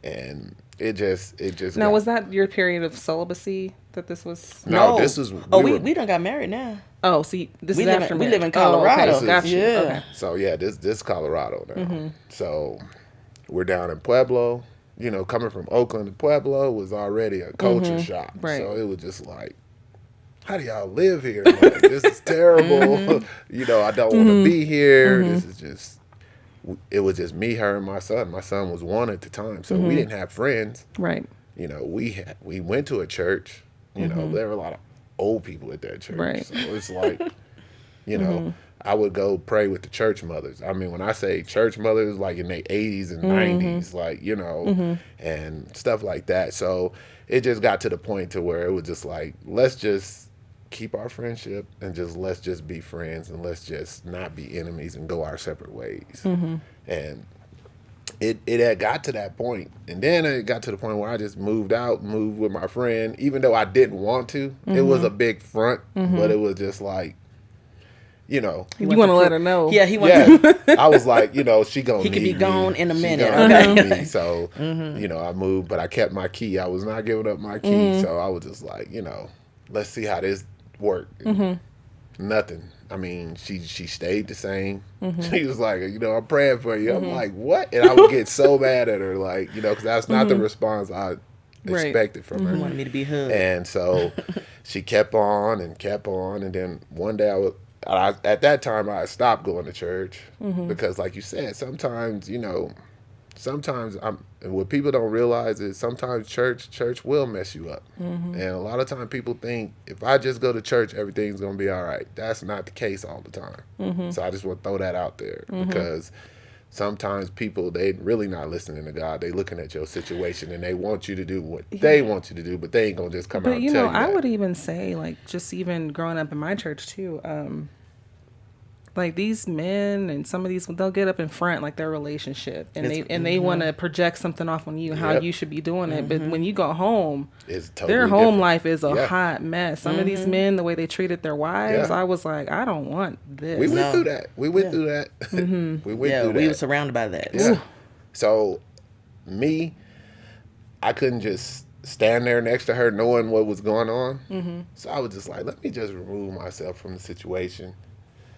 and it just Now, got- was that your period of celibacy that this was? No, this is we done got married now. Oh, see, this We is live after in- we marriage. live in Oh, okay. Colorado. Gotcha. Yeah. Okay. so yeah, this Colorado now. So we're down in Pueblo. You know, coming from Oakland to Pueblo was already a culture shock. Right. So it was just like, how do y'all live here? Like, this is terrible. You know, I don't want to be here. This is just. It was just me, her, and my son. My son was 1 at the time, so we didn't have friends. Right. You know, we went to a church. You know, there were a lot of old people at that church. Right. So it's like, you know, I would go pray with the church mothers. I mean, when I say church mothers, like in their 80s and 90s, like, you know, and stuff like that. So it just got to the point to where it was just like, let's just keep our friendship and let's just be friends and let's just not be enemies and go our separate ways. And it had got to that point, and then it got to the point where I just moved with my friend, even though I didn't want to. It was a big front, but it was just like, you know, You want to let her know. Yeah, he wants. yeah. I was like, you know, she gonna He could be need me. gone in a She minute, gonna okay? need me. So, you know, I moved, but I kept my key. I was not giving up my key, so I was just like, you know, let's see how this worked. Nothing. I mean, she stayed the same. She was like, you know, I'm praying for you. I'm like, what? And I would get so mad at her, like, you know, because that's not the response I Right. expected from her. Wanted me to be hugged. And so she kept on, and then one day at that time I stopped going to church because, like you said, sometimes, you know, what people don't realize is sometimes church will mess you up. And a lot of time people think if I just go to church, everything's going to be all right. That's not the case all the time. So I just want to throw that out there because sometimes people, they really not listening to God. They looking at your situation and they want you to do what they want you to do, but they ain't going to just come out But and you tell know, you I that. would even say, like, just even growing up in my church too, like these men and some of these, they'll get up in front like their relationship, and they want to project something off on you how Yep. you should be doing it. But when you go home, It's totally their home different. life is a Yeah. hot mess. Some of these men, the way they treated their wives, Yeah. I was like, I don't want this. We went No. through that. We went through that. We went Yeah, through that. we were surrounded by that. Yeah. So, me, I couldn't just stand there next to her knowing what was going on. So I was just like, let me just remove myself from the situation.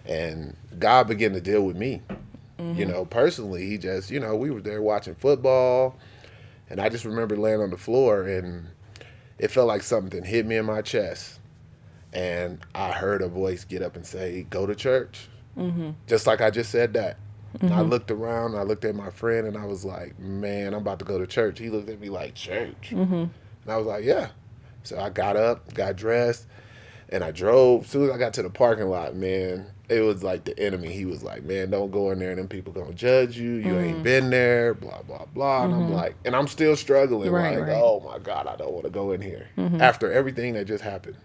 And God began to deal with me. You know, personally, he just, you know, we were there watching football. And I just remember laying on the floor and it felt like something hit me in my chest. And I heard a voice get up and say, go to church. Just like I just said that. And I looked around, I looked at my friend, and I was like, man, I'm about to go to church. He looked at me like, church? And I was like, yeah. So I got up, got dressed, and I drove. As soon as I got to the parking lot, man, it was like the enemy. He was like, man, don't go in there. Them people going to judge you. You ain't been there, blah, blah, blah. And I'm like, and I'm still struggling. Right, like, right. oh, my God, I don't want to go in here after everything that just happened.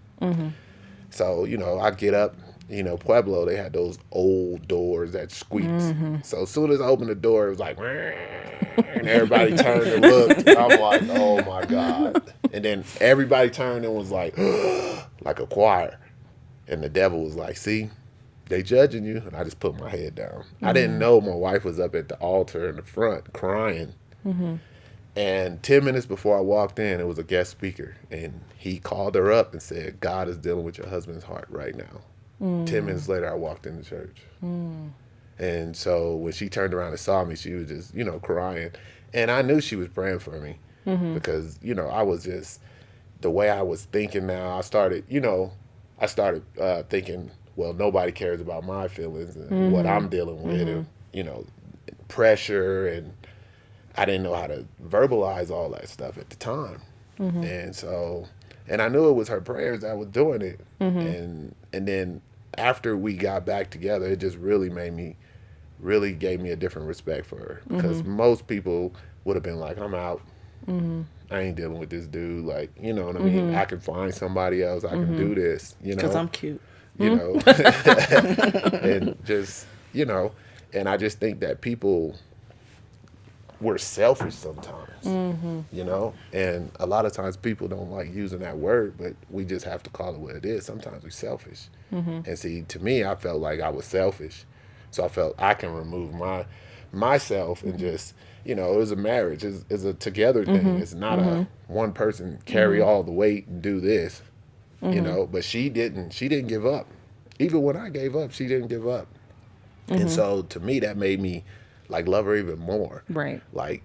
So, you know, I get up. You know, Pueblo, they had those old doors that squeaks. So as soon as I opened the door, it was like, and everybody turned and looked. I'm like, oh my God. And then everybody turned and was like a choir. And the devil was like, see, they judging you. And I just put my head down. I didn't know my wife was up at the altar in the front crying. And 10 minutes before I walked in, it was a guest speaker. And he called her up and said, God is dealing with your husband's heart right now. 10 minutes later, I walked in the church. And so when she turned around and saw me, she was just, you know, crying. And I knew she was praying for me because, you know, I was just, the way I was thinking now, I started thinking, well, nobody cares about my feelings and what I'm dealing with and, you know, pressure. And I didn't know how to verbalize all that stuff at the time. And so, and I knew it was her prayers that was doing it. And then after we got back together, it just really gave me a different respect for her. Because most people would have been like, I'm out. I ain't dealing with this dude. Like, you know what I mean? I can find somebody else. I can do this, you know? Because I'm cute. You know? And just, you know, and I just think that people, we're selfish sometimes, you know? And a lot of times people don't like using that word, but we just have to call it what it is. Sometimes we're selfish. And see, to me, I felt like I was selfish. So I felt I can remove myself and just, you know, it was a marriage. It's a together thing. It's not a one person carry all the weight and do this, you know? But she didn't give up. Even when I gave up, she didn't give up. And so to me, that made me like love her even more. Right. Like,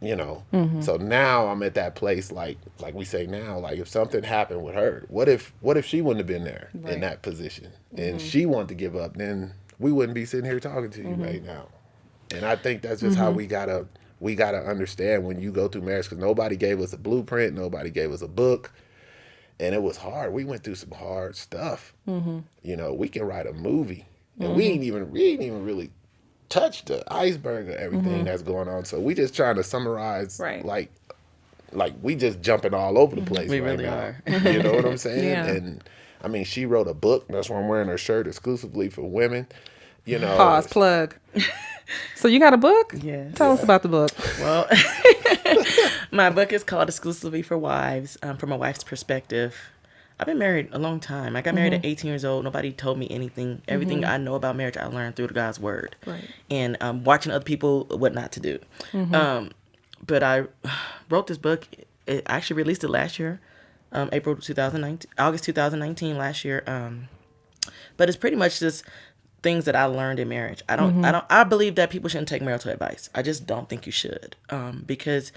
you know, so now I'm at that place, like we say now, like if something happened with her, what if she wouldn't have been there in that position and she wanted to give up, then we wouldn't be sitting here talking to you right now. And I think that's just how we gotta understand when you go through marriage, because nobody gave us a blueprint, nobody gave us a book. And it was hard. We went through some hard stuff. You know, we can write a movie and we ain't even really touch the iceberg of everything that's going on. So we just trying to summarize, like we just jumping all over the place We right really now. are. You know what I'm saying? Yeah. And I mean, she wrote a book. That's why I'm wearing her shirt exclusively for women. You know, Pause, plug. So you got a book? Yes. Tell us about the book. Well, my book is called Exclusively for Wives, from a wife's perspective. I've been married a long time. I got married at 18 years old. Nobody told me anything. Everything I know about marriage, I learned through God's word. Right. And watching other people, what not to do. But I wrote this book. I actually released it last year, August 2019 last year. But it's pretty much just things that I learned in marriage. I believe that people shouldn't take marital advice. I just don't think you should. Because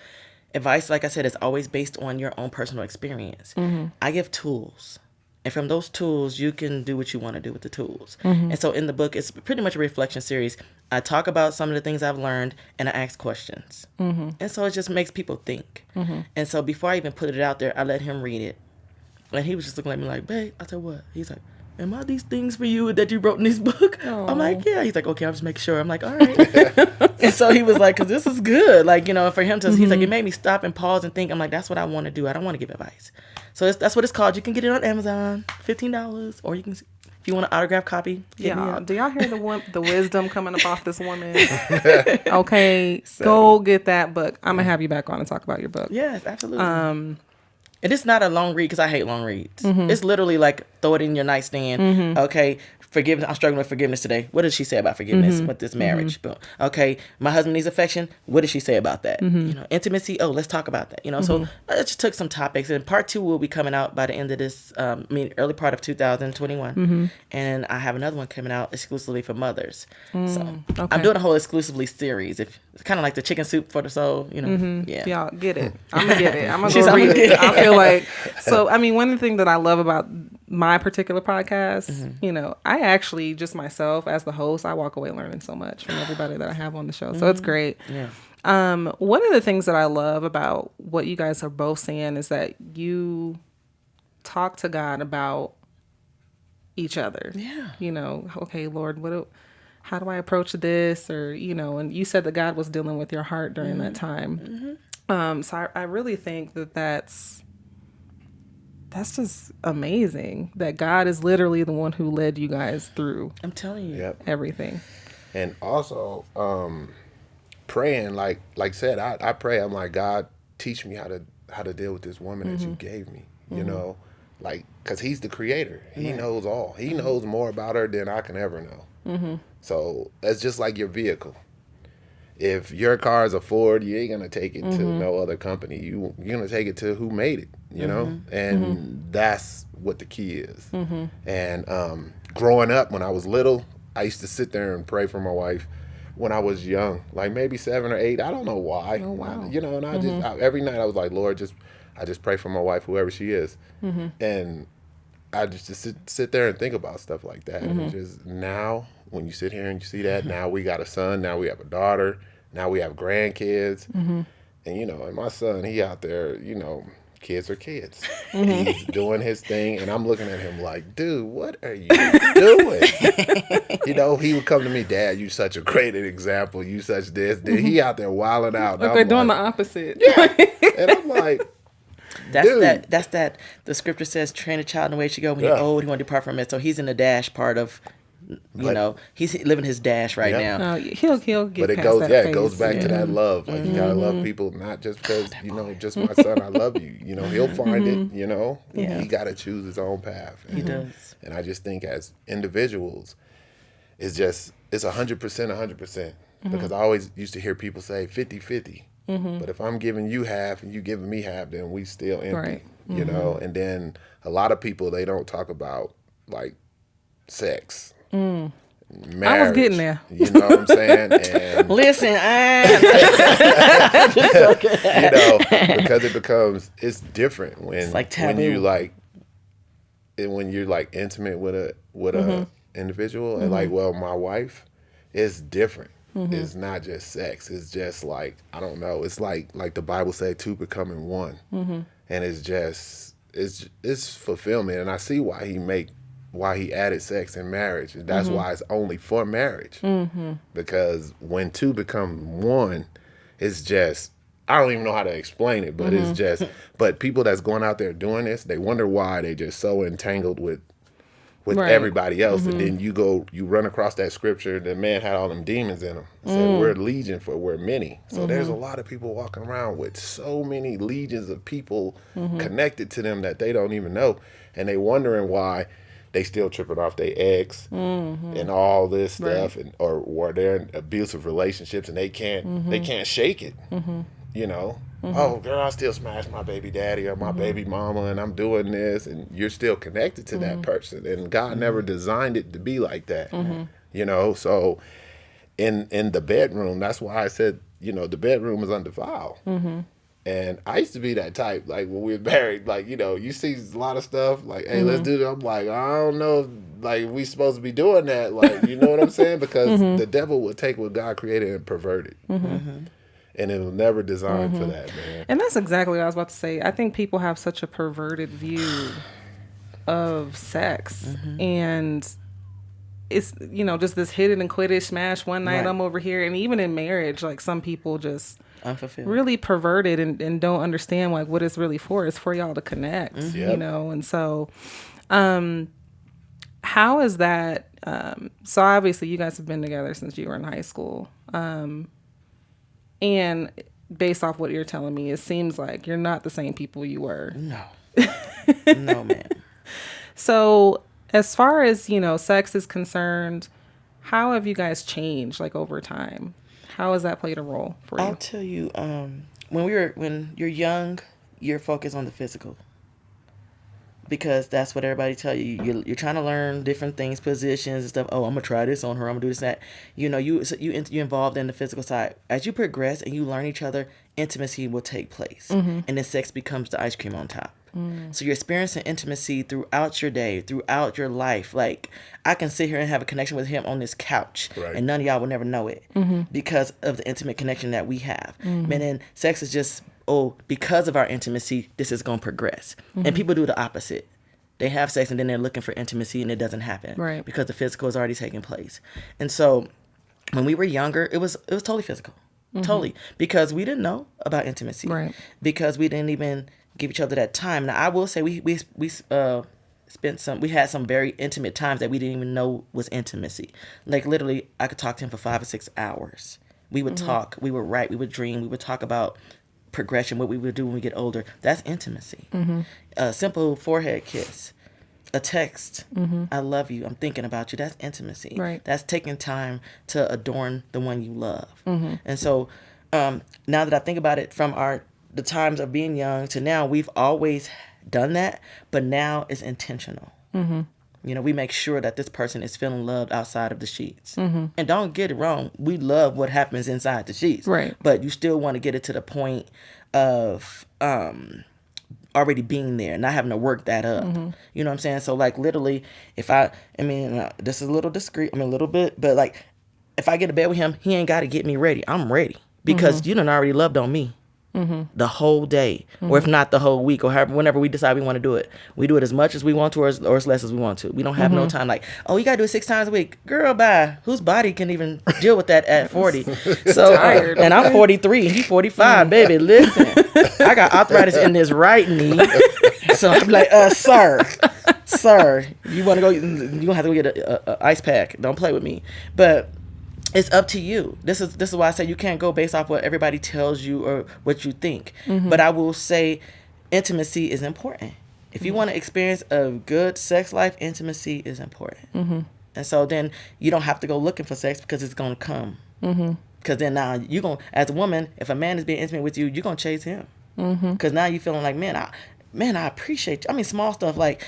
advice, like I said, is always based on your own personal experience. I give tools. And from those tools, you can do what you want to do with the tools. And so in the book, it's pretty much a reflection series. I talk about some of the things I've learned and I ask questions. And so it just makes people think. And so before I even put it out there, I let him read it. And he was just looking at me like, babe, I said, what? He's like, am I these things for you that you wrote in this book? I'm like, yeah. He's like, okay, I'm just making sure. I'm like, all right. And so he was like, because this is good. Like, you know, for him to, he's like, it made me stop and pause and think. I'm like, that's what I want to do. I don't want to give advice. So that's what it's called. You can get it on Amazon, $15. Or you can, if you want an autographed copy, hit me up. Do y'all hear the wisdom coming up off this woman? Okay, go get that book. I'm going to have you back on and talk about your book. Yes, absolutely. And it's not a long read because I hate long reads. It's literally like throw it in your nightstand. Okay, forgiveness. I'm struggling with forgiveness today. What does she say about forgiveness with this marriage? Boom. Okay, my husband needs affection. What does she say about that? You know, intimacy. Oh, let's talk about that. You know, so I just took some topics, and part 2 will be coming out by the end of this. Early part of 2021, and I have another one coming out exclusively for mothers. So I'm doing a whole exclusively series. If it's kind of like the chicken soup for the soul. You know, yeah. Y'all get it. I'm gonna get it. I'm gonna go read it. I feel like so. I mean, one thing that I love about my particular podcast, you know, I actually just myself as the host, I walk away learning so much from everybody that I have on the show. So it's great. Yeah. One of the things that I love about what you guys are both saying is that you talk to God about each other. Yeah. You know, okay, Lord, how do I approach this? Or, you know, and you said that God was dealing with your heart during that time. So I really think that that's just amazing that God is literally the one who led you guys through. I'm telling you. Everything. And also, praying, like I said, I pray. I'm like, God, teach me how to deal with this woman that you gave me. You know, like, because He's the creator. He knows all. He knows more about her than I can ever know. So that's just like your vehicle. If your car is a Ford, you ain't gonna take it to no other company. You're gonna take it to who made it. You know, and that's what the key is. And growing up, when I was little, I used to sit there and pray for my wife when I was young, like maybe 7 or 8. I don't know why. Oh, wow. You know, and I just every night I was like, Lord, I just pray for my wife, whoever she is. And I just sit there and think about stuff like that. And just now, when you sit here and you see that, now we got a son, now we have a daughter, now we have grandkids. And, you know, and my son, he out there, you know, kids are kids. He's doing his thing, and I'm looking at him like, dude, what are you doing? You know, he would come to me, Dad, you such a great example. You such this. He out there wilding out. Like they're doing the opposite. Yeah. And I'm like, That's that. The scripture says, train a child in the way he should go. When he's old, he won't depart from it. So he's in the dash part of You know, he's living his dash right Yeah. now. He'll get But it past goes, that it goes phase, back yeah. to that love. Like you gotta love people, not just because just my son, I love you. He'll find it. He gotta choose his own path. He does. And I just think as individuals, it's 100%, 100%. Because I always used to hear people say 50-50. But if I'm giving you half and you giving me half, then we still empty. Right. And then a lot of people, they don't talk about like sex. Marriage, I was getting there. You know what I'm saying? And Listen, because it's different when like when taboo. you like when you're like intimate with a individual and like, well, my wife is different. It's not just sex. It's just like, I don't know. It's like the Bible said, two becoming one, and it's fulfillment. And I see why he added sex in marriage, and that's why it's only for marriage. Because when two become one, it's just, I don't even know how to explain it, but it's just, but people that's going out there doing this, they wonder why they just so entangled with Right. everybody else. And then you run across that scripture, the man had all them demons in him. It said, we're legion for we're many. So there's a lot of people walking around with so many legions of people connected to them that they don't even know. And they wondering why they still tripping off their ex and all this stuff, or they're in abusive relationships and they can't shake it. Oh, girl, I still smash my baby daddy or my baby mama, and I'm doing this, and you're still connected to that person, and God never designed it to be like that. So in the bedroom, that's why I said, the bedroom is undefiled. And I used to be that type, like when we were married, like, you see a lot of stuff, like, hey, let's do that. I'm like, I don't know if, like, we supposed to be doing that. Like, you know what I'm saying? Because the devil will take what God created and pervert it. And it was never designed for that, man. And that's exactly what I was about to say. I think people have such a perverted view of sex. And it's, just this hit it and quit it, smash one night, Right. I'm over here. And even in marriage, like some people just Unfulfilled. really perverted and don't understand like what it's really for. It's for y'all to connect, Yep. And so how is that? So obviously you guys have been together since you were in high school. And based off what you're telling me, it seems like you're not the same people you were. No. No, man. So as far as, sex is concerned, how have you guys changed like over time? How has that played a role for you? I'll tell you, when you're young, you're focused on the physical. Because that's what everybody tell you. You're trying to learn different things, positions and stuff. Oh, I'm gonna try this on her. I'm gonna do this and that. You're involved in the physical side. As you progress and you learn each other, intimacy will take place, and then sex becomes the ice cream on top. So you're experiencing intimacy throughout your day, throughout your life. Like, I can sit here and have a connection with him on this couch, Right. and none of y'all will never know it because of the intimate connection that we have. And then sex is just, because of our intimacy, this is going to progress. And people do the opposite. They have sex and then they're looking for intimacy and it doesn't happen. Right. Because the physical is already taking place. And so when we were younger, it was totally physical. Totally. Because we didn't know about intimacy. Right. Because we didn't even give each other that time. Now, I will say we had some very intimate times that we didn't even know was intimacy. Like, literally, I could talk to him for 5 or 6 hours. We would talk, we would write, we would dream, we would talk about progression, what we would do when we get older. That's intimacy. A simple forehead kiss, a text, I love you, I'm thinking about you. That's intimacy. Right. That's taking time to adorn the one you love. And so now that I think about it, from the times of being young to now, we've always done that, but now it's intentional. We make sure that this person is feeling loved outside of the sheets. And don't get it wrong, we love what happens inside the sheets. Right. But you still want to get it to the point of already being there, not having to work that up. You know what I'm saying? So, like, literally, this is a little discreet, a little bit, but, like, if I get to bed with him, he ain't got to get me ready. I'm ready. Because you done already loved on me. The whole day, or if not the whole week, or however, whenever we decide we want to do it. We do it as much as we want to, or as less as we want to. We don't have no time like, oh, you got to do it 6 times a week. Girl, bye. Whose body can even deal with that at 40? So, Tired. and I'm 43, and he's 45, baby. Listen, I got arthritis in this right knee. So I'm like, sir. sir, you want to go? You gonna have to go get a ice pack. Don't play with me. But it's up to you. This is why I say you can't go based off what everybody tells you or what you think. But I will say, intimacy is important. If you want to experience a good sex life, intimacy is important. And so then you don't have to go looking for sex because it's gonna come. Because then now you gonna, as a woman, if a man is being intimate with you, you're gonna chase him. Because now you feeling like, man, I appreciate you. I mean, small stuff like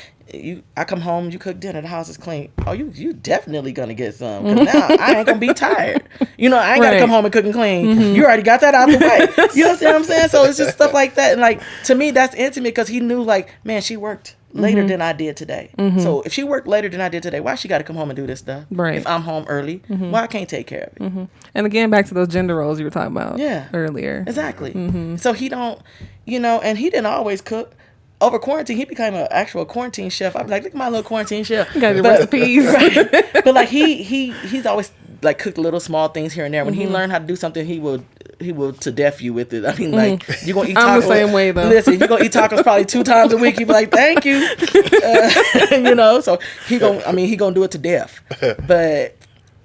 I come home, you cook dinner, the house is clean. Oh, you definitely gonna get some. Because now I ain't gonna be tired. You know, I ain't gotta come home and cook and clean. You already got that out the way. You know what I'm saying? So it's just stuff like that. And like, to me, that's intimate because he knew like, man, she worked later than I did today. So if she worked later than I did today, why she got to come home and do this stuff? Right. If I'm home early, why I can't take care of it? And again, back to those gender roles you were talking about Yeah. earlier. Exactly. So he don't, you know, and he didn't always cook. Over quarantine, he became an actual quarantine chef. I was like, look at my little quarantine chef. Got the recipes. Right. But like he's always like cooked little small things here and there. When he learned how to do something, he will to death you with it. I mean, like you're gonna eat tacos. I'm the same way though. Listen, you're gonna eat tacos probably 2 times a week. You be like, thank you. You know, so he gonna do it to death. But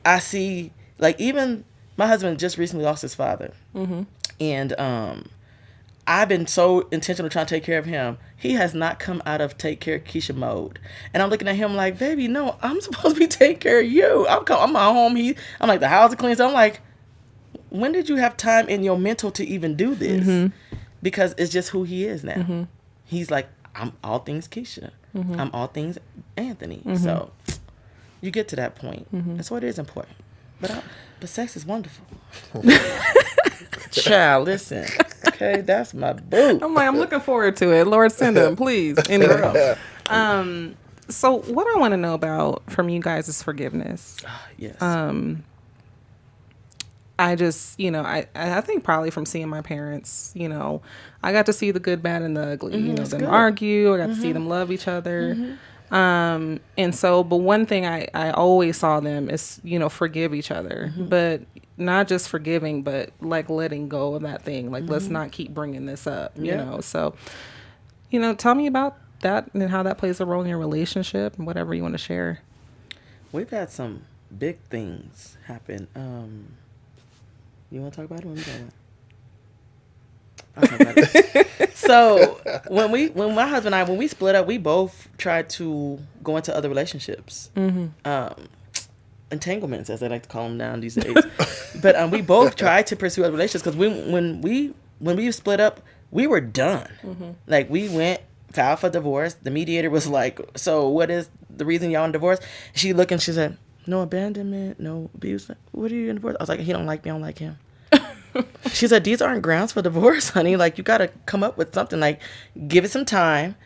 I see, like, even my husband just recently lost his father, and I've been so intentional trying to take care of him. He has not come out of take care of Keisha mode. And I'm looking at him like, baby, no, I'm supposed to be taking care of you. I'm at home. I'm like, the house is clean. So I'm like, when did you have time in your mental to even do this? Because it's just who he is now. He's like, I'm all things Keisha. I'm all things Anthony. So you get to that point. And so it is important. But sex is wonderful. Child, listen. Okay, that's my boo. I'm like, I'm looking forward to it. Lord, send him, please. Anyway. So what I want to know about from you guys is forgiveness. Yes. I just, you know, I think probably from seeing my parents, you know, I got to see the good, bad, and the ugly. You know, them argue. I got to see them love each other. And so, but one thing I always saw them is, you know, forgive each other, but not just forgiving, but like letting go of that thing. Like, let's not keep bringing this up, you know? So, you know, tell me about that and how that plays a role in your relationship and whatever you want to share. We've had some big things happen. You want to talk about it? What are you talking about? I'll talk about it. So when my husband and I, when we split up, we both tried to go into other relationships. Entanglements, as they like to call them now these days. But we both tried to pursue other relationships because when we split up, we were done. Like, we went, filed for divorce. The mediator was like, so what is the reason y'all in divorce? She looked and she said, no abandonment, no abuse. What are you in divorce? I was like, he don't like me, I don't like him. She said, these aren't grounds for divorce, honey. Like, you got to come up with something. Like, give it some time.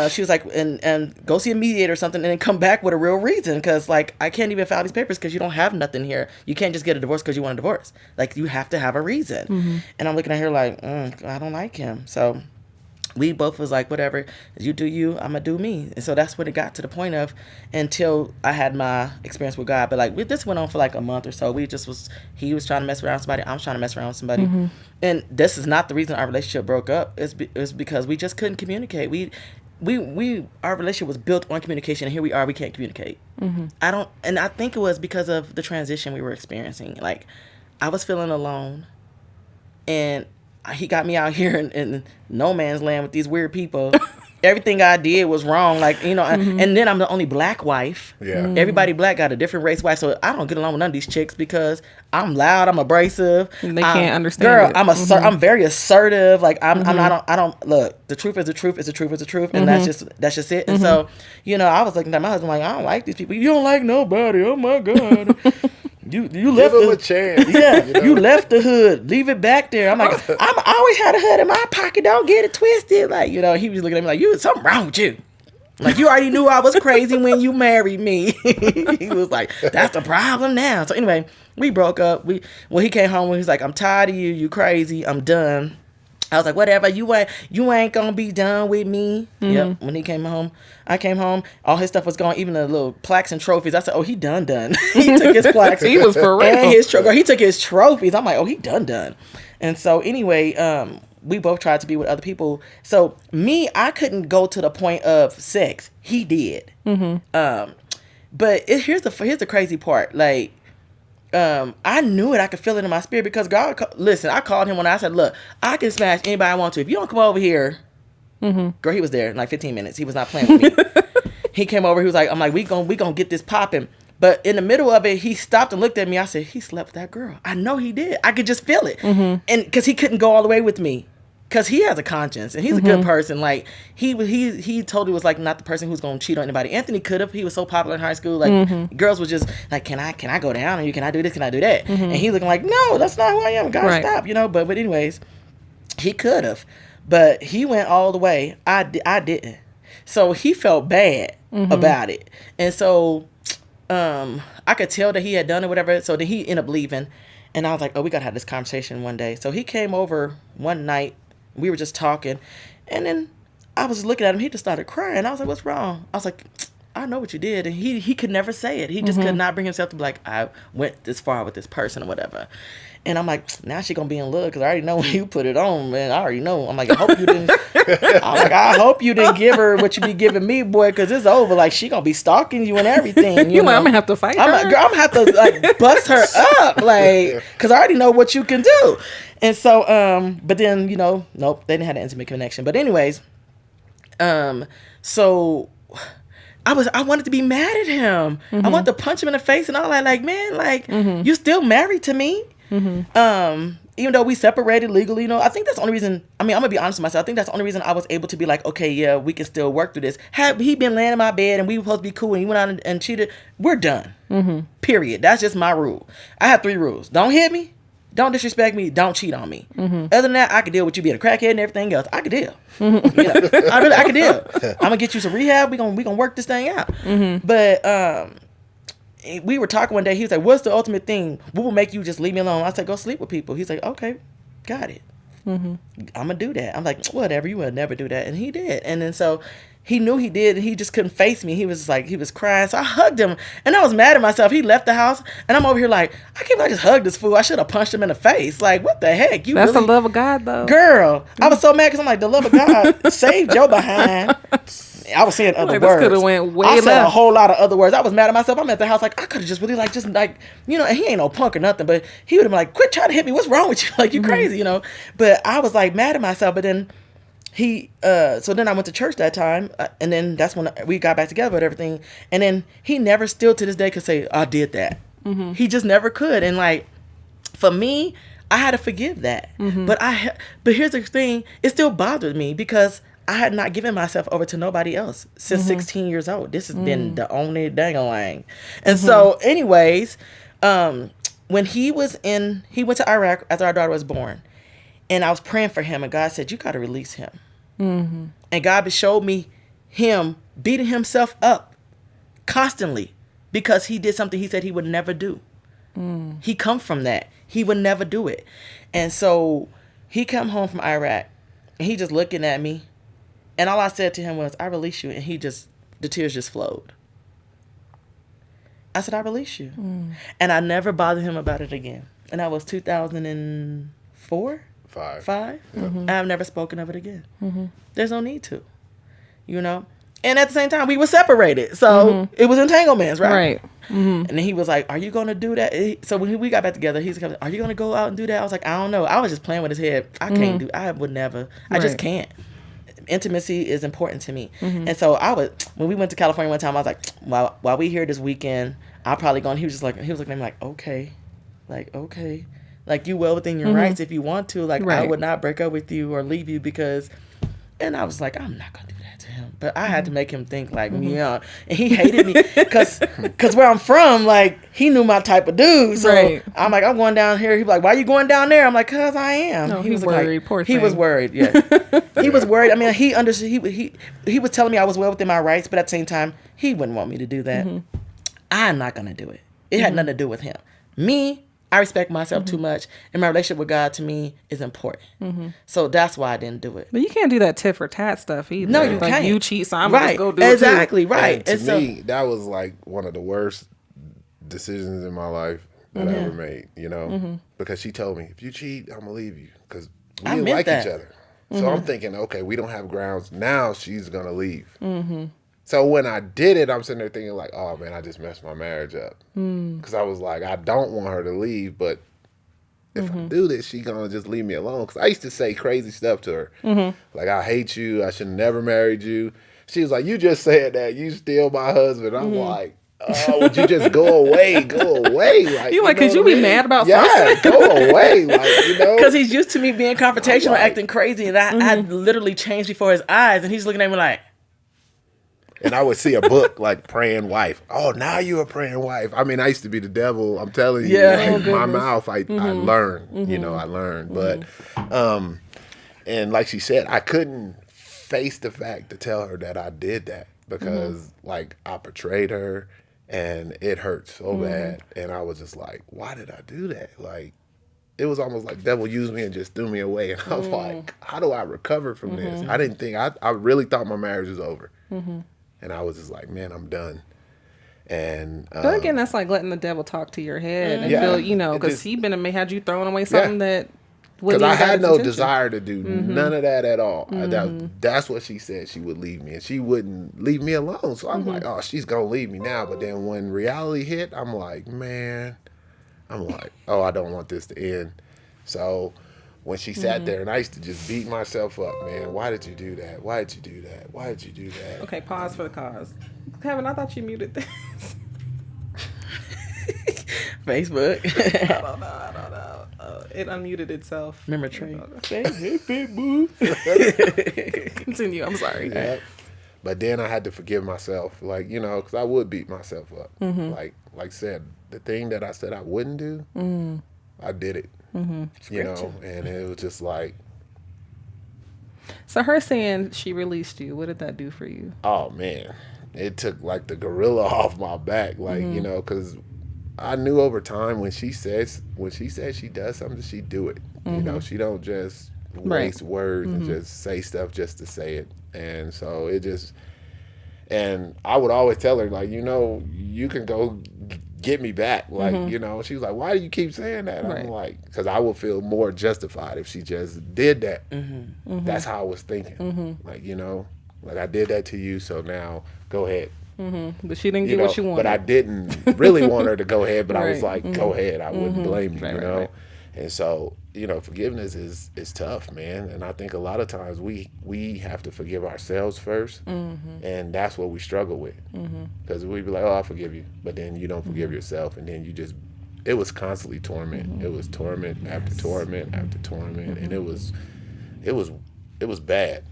She was like, and go see a mediator or something, and then come back with a real reason. Because, like, I can't even file these papers because you don't have nothing here. You can't just get a divorce because you want a divorce. Like, you have to have a reason. And I'm looking at her like, I don't like him. So we both was like, whatever, you do you, I'm gonna do me. And so that's when it got to the point of, until I had my experience with God. But like, this went on for like a month or so. He was trying to mess around with somebody, I was trying to mess around with somebody. And this is not the reason our relationship broke up. It's because we just couldn't communicate. Our relationship was built on communication, and here we are, we can't communicate. I think it was because of the transition we were experiencing. Like, I was feeling alone, and he got me out here in no man's land with these weird people. Everything I did was wrong. Like, you know, and then I'm the only black wife. Yeah. Everybody black got a different race wife. So I don't get along with none of these chicks because I'm loud, I'm abrasive. And they can't understand Girl, it. I'm very assertive. Like, I don't look, the truth is the truth is the truth is the truth. And that's just it. And so, you know, I was looking at my husband like, I don't like these people. You don't like nobody. Oh my God. You left Give him a chance. Yeah, you know? You left the hood. Leave it back there. I'm like, I always had a hood in my pocket. Don't get it twisted. Like, you know, he was looking at me like, something wrong with you. Like, you already knew I was crazy when you married me. He was like, that's the problem now. So anyway, we broke up. He came home and he's like, I'm tired of you. You crazy. I'm done. I was like, whatever, you ain't gonna be done with me. Yep. When he came home, I came home, all his stuff was gone, even the little plaques and trophies. I said, oh, he done. He took his plaques. He was for real. And he took his trophies. I'm like, oh, he done. And so anyway, we both tried to be with other people. So me, I couldn't go to the point of sex. He did. But here's the crazy part. Like, I knew it. I could feel it in my spirit because God. Listen, I called him when I said, "Look, I can smash anybody I want to. If you don't come over here, girl." He was there in like 15 minutes. He was not playing with me. He came over. He was like, "I'm like, we gonna get this popping." But in the middle of it, he stopped and looked at me. I said, "He slept with that girl." I know he did. I could just feel it, and because he couldn't go all the way with me. Because he has a conscience and he's a good person. Like he totally was like not the person who's gonna cheat on anybody. Anthony could have. He was so popular in high school. Like girls was just like, can I go down on you? Can I do this? Can I do that? And he looking like, no, that's not who I am. God, stop. You know. But anyways, he could have. But he went all the way. I didn't. So he felt bad about it. And so I could tell that he had done it, whatever. So then he ended up leaving. And I was like, oh, we got to have this conversation one day. So he came over one night. We were just talking. And then I was looking at him. He just started crying. I was like, what's wrong? I was like, I know what you did. And he could never say it. He just could not bring himself to be like, I went this far with this person or whatever. And I'm like, now she gonna be in love because I already know when you put it on, man. I already know. I'm like, I hope you didn't. I'm like, I hope you didn't give her what you be giving me, boy, because it's over. Like she gonna be stalking you and everything. You know? I'm gonna have to fight her. I'm gonna have to like bust her up, like, because I already know what you can do. And so, but then nope, they didn't have an intimate connection. But anyways, so I wanted to be mad at him. I wanted to punch him in the face and all that. Like, man, like you still married to me. Even though we separated legally, I think that's the only reason. I mean, I'm gonna be honest with myself. I think that's the only reason I was able to be like, okay, yeah, we can still work through this. Had he been laying in my bed and we were supposed to be cool and he went out and cheated, we're done. Period. That's just my rule. I have 3 rules: don't hit me, don't disrespect me, don't cheat on me. Other than that, I could deal with you being a crackhead and everything else. I could deal. I could deal. I'm gonna get you some rehab. We gonna work this thing out. But we were talking one day. He was like, what's the ultimate thing? What will make you just leave me alone? I said, go sleep with people. He's like, okay, got it. I'm going to do that. I'm like, whatever. You would never do that. And he did. And then so he knew he did. And he just couldn't face me. He was like, he was crying. So I hugged him. And I was mad at myself. He left the house. And I'm over here like, I can't believe I just hugged this fool. I should have punched him in the face. Like, what the heck? That's the love of God, though. Girl, I was so mad because I'm like, the love of God saved your behind. I was saying other words. This could have went way I said left. a whole lot of other words. I was mad at myself. I'm at the house like, I could have just really like, and he ain't no punk or nothing, but he would have been like, quit trying to hit me. What's wrong with you? Like, you crazy, But I was like mad at myself. But then so then I went to church that time. And then that's when we got back together with everything. And then he never still to this day could say, I did that. He just never could. And like, for me, I had to forgive that. But here's the thing. It still bothered me because I had not given myself over to nobody else since 16 years old. This has been the only dang-a-lang. And so anyways, when he went to Iraq after our daughter was born, and I was praying for him, and God said, you got to release him. And God showed me him beating himself up constantly because he did something he said he would never do. He come from that. He would never do it. And so he come home from Iraq, and he just looking at me. And all I said to him was, I release you. And the tears just flowed. I said, I release you. And I never bothered him about it again. And that was 2004? Five? I've never spoken of it again. There's no need to, And at the same time, we were separated. So it was entanglements, right? Right. And then he was like, are you going to do that? So when we got back together, he's like, are you going to go out and do that? I was like, I don't know. I was just playing with his head. I would never. I just can't. Intimacy is important to me. And so when we went to California one time, I was like, while we here this weekend, I'm probably going. He was looking at me like, okay, like you well within your rights if you want to. Like, I would not break up with you or leave you because, and I was like, I'm not going to do that to him. But I had to make him think like me, and he hated me because where I'm from, like he knew my type of dude. So I'm like, I'm going down here. He's like, why are you going down there? I'm like, cause I am. No, he was worried. Like, poor he thing. was worried. Yeah, he was worried. I mean, he understood. He was telling me I was well within my rights, but at the same time, he wouldn't want me to do that. I'm not gonna do it. It had nothing to do with him. Me, I respect myself too much, and my relationship with God to me is important. So that's why I didn't do it. But you can't do that tit for tat stuff either. No, you like can't. You cheat, so I'm gonna just go do exactly, it too. right. And to me, that was like one of the worst decisions in my life that I ever made. Because she told me, if you cheat, I'm gonna leave you. Because We I didn't meant like that. each other. So I'm thinking, okay, we don't have grounds. Now she's going to leave. So when I did it, I'm sitting there thinking like, oh man, I just messed my marriage up. Because I was like, I don't want her to leave, but if I do this, she going to just leave me alone. Because I used to say crazy stuff to her. Like, I hate you. I should have never married you. She was like, you just said that. You still my husband. I'm like, oh, would you just go away? Go away. Like, You like, know could you what I be mean? mad about Yeah, something? go away. Like, you know. Because he's used to me being confrontational, Right. acting crazy, and I literally changed before his eyes, and he's looking at me like, And I would see a book like praying wife. Oh, now you're a praying wife. I mean, I used to be the devil. I'm telling you, Yeah. like, my mouth, I learned, you know, I learned. But, and like she said, I couldn't face the fact to tell her that I did that because like I betrayed her and it hurt so bad. And I was just like, why did I do that? Like, it was almost like devil used me and just threw me away. And I was like, how do I recover from this? I didn't think, I really thought my marriage was over. And I was just like, man, I'm done. And But again, that's like letting the devil talk to your head and Yeah. feel, you know, It because just- he been had you throwing away something that because wouldn't I even got had his no attention. desire to do none of that at all. That's what she said. She would leave me, and she wouldn't leave me alone. So I'm like, oh, she's gonna leave me now. But then when reality hit, I'm like, oh, I don't want this to end. So when she sat there, and I used to just beat myself up, man. Why did you do that? Why did you do that? Why did you do that? Okay, pause for the cause. Kevin, I thought you muted this. Facebook. I don't know. It unmuted itself. Remember Trey? Continue. I'm sorry. Yeah. But then I had to forgive myself, like, you know, because I would beat myself up. Like I said, the thing that I said I wouldn't do, I did it. You know, and it was just like, So her saying she released you, what did that do for you? oh man, it took like the gorilla off my back, like you know, because I knew over time when she says she does something, she do it. You know, she don't just waste words and just say stuff just to say it. And so it just, and I would always tell her like, you know, you can go get me back, like you know. She was like, why do you keep saying that? Right. I'm like, because I would feel more justified if she just did that. That's how I was thinking. Like, you know, like I did that to you, so now go ahead. But she didn't You get know, what you wanted. but I didn't really want her to go ahead, but I was Right. like, go ahead. I wouldn't blame you, Right, you right, know? right. And so, you know, forgiveness is tough, man. And I think a lot of times we have to forgive ourselves first, and that's what we struggle with. Because we be like, oh, I forgive you, but then you don't forgive yourself, and then you just, it was constantly torment. It was torment after torment after torment, and it was bad.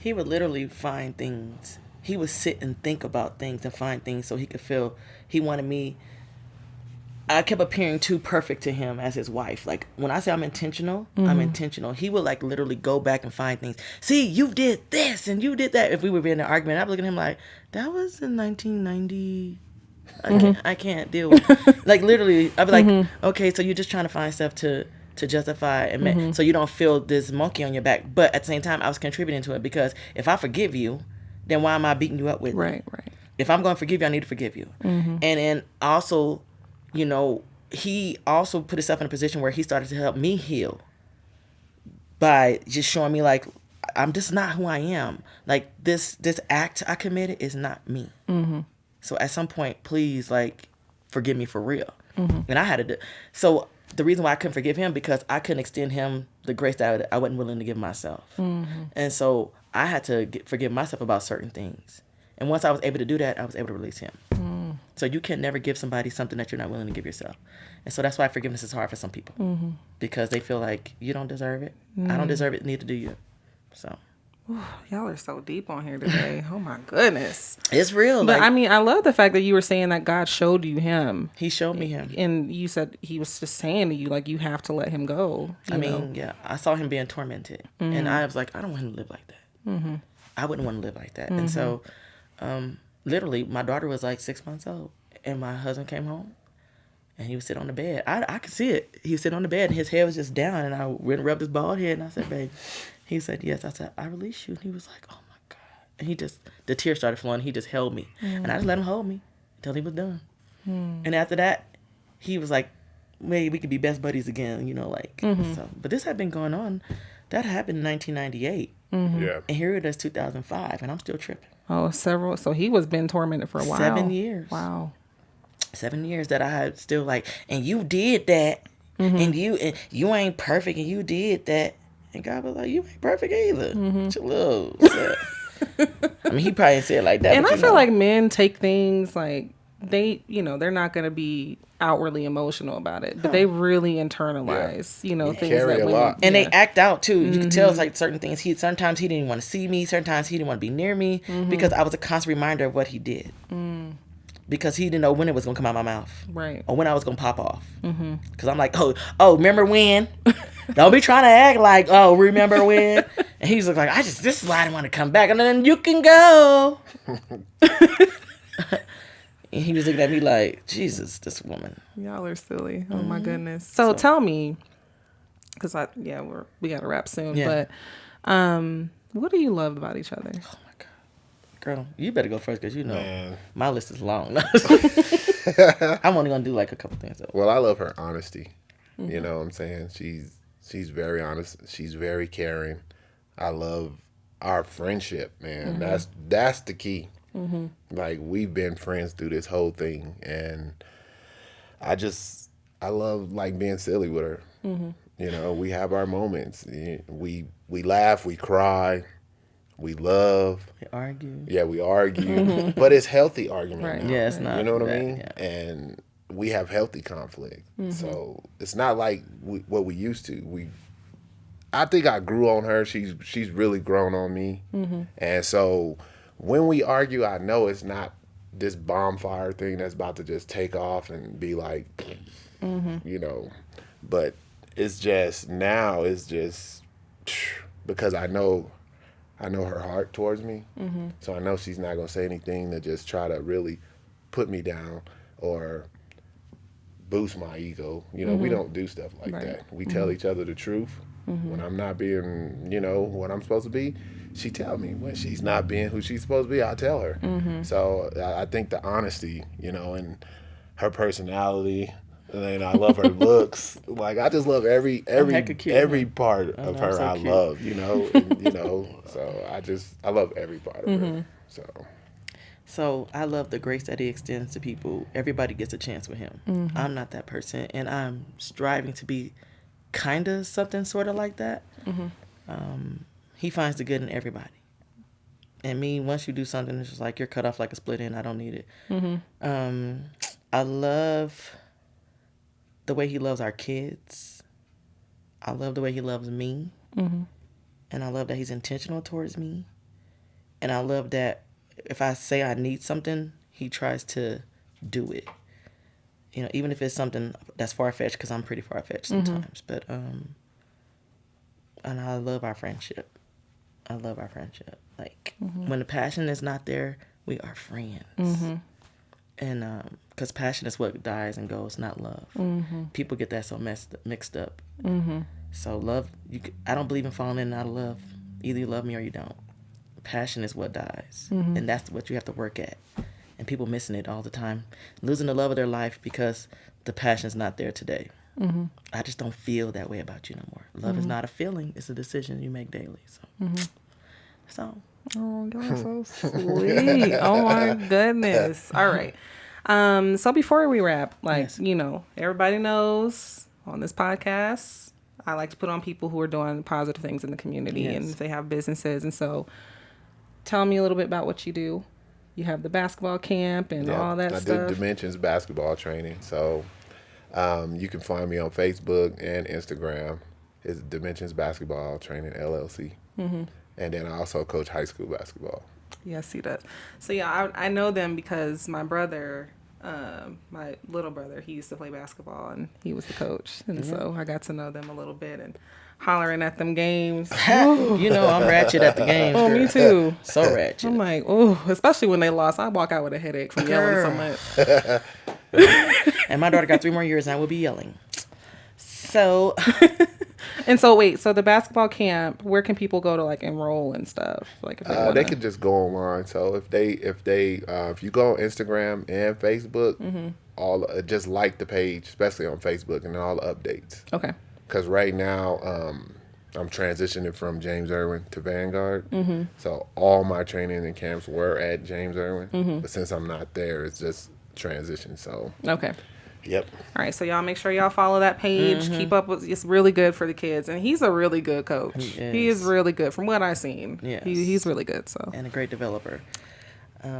He would literally find things. He would sit and think about things and find things so he could feel he wanted me. I kept appearing too perfect to him as his wife. Like when I say I'm intentional, I'm intentional. He would like literally go back and find things. See, you did this and you did that. If we were in an argument, I'd look at him like, that was in 1990. I can't deal with like literally I'd be like, okay, so you're just trying to find stuff to justify and so you don't feel this monkey on your back. But at the same time, I was contributing to it because if I forgive you, then why am I beating you up with it? Right. If I'm going to forgive you, I need to forgive you. And then also, you know, he also put himself in a position where he started to help me heal by just showing me like, I'm just not who I am. Like this act I committed is not me. So at some point, please, like, forgive me for real. And I had to do. So the reason why I couldn't forgive him because I couldn't extend him the grace that I wasn't willing to give myself. And so I had to forgive myself about certain things. And once I was able to do that, I was able to release him. So you can never give somebody something that you're not willing to give yourself. And so that's why forgiveness is hard for some people. Because they feel like you don't deserve it. I don't deserve it, neither do you. So Y'all are so deep on here today. Oh my goodness. it's real. But Like, I mean, I love the fact that you were saying that God showed you him. he showed me him. And you said he was just saying to you, like, you have to let him go. I mean, yeah, I saw him being tormented, and I was like, I don't want him to live like that. I wouldn't want to live like that. And so, literally, my daughter was like 6 months old, and my husband came home, and he was sitting on the bed. I could see it. He was sitting on the bed, and his head was just down, and I went and rubbed his bald head, and I said, babe. He said, yes. I said, I release you. And he was like, oh, my God. And he just, the tears started flowing. He just held me. And I just let him hold me until he was done. And after that, he was like, maybe we could be best buddies again, you know, like. So, but this had been going on That happened in 1998. Yeah. And here it is 2005, and I'm still tripping. Oh, several. So he was been tormented for a while. 7 years. Wow. 7 years that I had still like, and you did that, and you ain't perfect, and you did that. And God was like, you ain't perfect either. It's a little upset. I mean, he probably said it like that. And but I you feel know. like men take things like they, they're not going to be outwardly emotional about it, but they really internalize, things carry that a women, lot. And they act out too. You can tell it's like certain things. Sometimes he didn't want to see me. Sometimes he didn't want to be near me because I was a constant reminder of what he did. Because he didn't know when it was gonna come out my mouth, right? Or when I was gonna pop off. Because I'm like, oh, remember when? Don't be trying to act like, oh, remember when? And he's like, this is why I didn't want to come back. And then you can go. And he was looking at me like, Jesus, this woman. Y'all are silly. Oh my goodness. So tell me, because we got to wrap soon. Yeah. But what do you love about each other? Oh my God, girl, you better go first because Man. my list is long. I'm only gonna do like a couple things though. Well, I love her honesty. You know what I'm saying? She's very honest. She's very caring. I love our friendship, man. That's the key. Like, we've been friends through this whole thing, and I love like being silly with her. We have our moments. We laugh, we cry, we love. We argue. Yeah, we argue, but it's healthy argument. Right. Now. Yeah, it's not. You know what I that, mean? yeah. And we have healthy conflict, so it's not like what we used to. I think I grew on her. She's really grown on me, and so when we argue, I know it's not this bonfire thing that's about to just take off and be like, but it's just now. It's just because I know her heart towards me, so I know she's not gonna say anything to just try to really put me down or boost my ego. We don't do stuff like that. We tell each other the truth. When I'm not being, what I'm supposed to be, she tell me. When she's not being who she's supposed to be, I tell her. So I think the honesty, and her personality, and then I love her looks. Like, I just love every part of her. So I cute. love, and, so I love every part of her. So I love the grace that he extends to people. Everybody gets a chance with him. I'm not that person, and I'm striving to be kind of something sort of like that. He finds the good in everybody. And me, once you do something, it's just like you're cut off like a split end. I don't need it. I love the way he loves our kids. I love the way he loves me. And I love that he's intentional towards me. And I love that if I say I need something, he tries to do it. Even if it's something that's far-fetched, because I'm pretty far-fetched sometimes. But, and I love our friendship. Like, when the passion is not there, we are friends. And, because passion is what dies and goes, not love. People get that so mixed up. So love, I don't believe in falling in and out of love. Either you love me or you don't. Passion is what dies. And that's what you have to work at. And people missing it all the time. Losing the love of their life because the passion's not there today. I just don't feel that way about you no more. Love is not a feeling. It's a decision you make daily. So. Oh, you're so sweet. Oh, my goodness. All right. So before we wrap, everybody knows on this podcast, I like to put on people who are doing positive things in the community and if they have businesses. And so tell me a little bit about what you do. You have the basketball camp and all that stuff. I do Dimensions basketball training. So you can find me on Facebook and Instagram. It's Dimensions Basketball Training, LLC. And then I also coach high school basketball. Yeah, I see that. So, I know them because my brother, my little brother, he used to play basketball and he was the coach. And so I got to know them a little bit and hollering at them games. I'm ratchet at the games. Oh, me too. So ratchet. I'm like, oh, especially when they lost. I walk out with a headache from yelling so much. And my daughter got 3 more years and I will be yelling. So. And so wait, so the basketball camp, where can people go to enroll and stuff? Like if they can just go online. So if you go on Instagram and Facebook, just like the page, especially on Facebook, and all the updates. Okay. Because right now, I'm transitioning from James Irwin to Vanguard. Mm-hmm. So all my training and camps were at James Irwin. Mm-hmm. But since I'm not there, it's just transition. So Okay. Yep. All right, so y'all make sure y'all follow that page. Keep up with it's really good for the kids, and he's a really good coach. He is really good from what I've seen. Yes. He's really good. So And a great developer.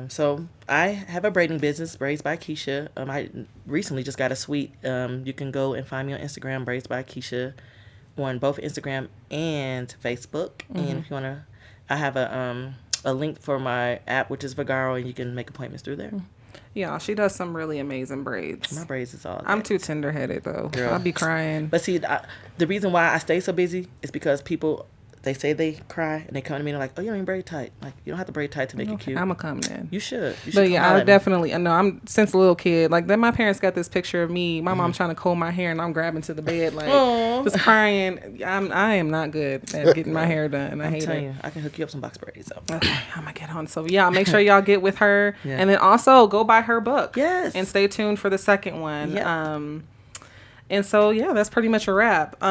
So I have a braiding business, Braids by Keisha. I recently just got a suite. You can go and find me on Instagram, Braids by Keisha, on both Instagram and Facebook. And if you wanna, I have a link for my app, which is Vagaro, and you can make appointments through there. yeah, she does some really amazing braids. My braids is all. I'm that. too tender headed though. Girl. I'll be crying. But see, the reason why I stay so busy is because people, they say they cry and they come to me and they're like, oh, you don't even braid tight. Like, you don't have to braid tight to make it cute. I'm gonna come then. You should. But yeah, come I at me. definitely. I know. I'm since a little kid. Like then, my parents got this picture of me. My mom trying to comb my hair, and I'm grabbing to the bed like Aw. just crying. I am not good at getting my hair done. I hate Tell it. you, I can hook you up some box braids. So. Okay, I'm gonna get on. So yeah, make sure y'all get with her, Yeah. and then also go buy her book. Yes. And stay tuned for the second one. Yep. And so yeah, that's pretty much a wrap.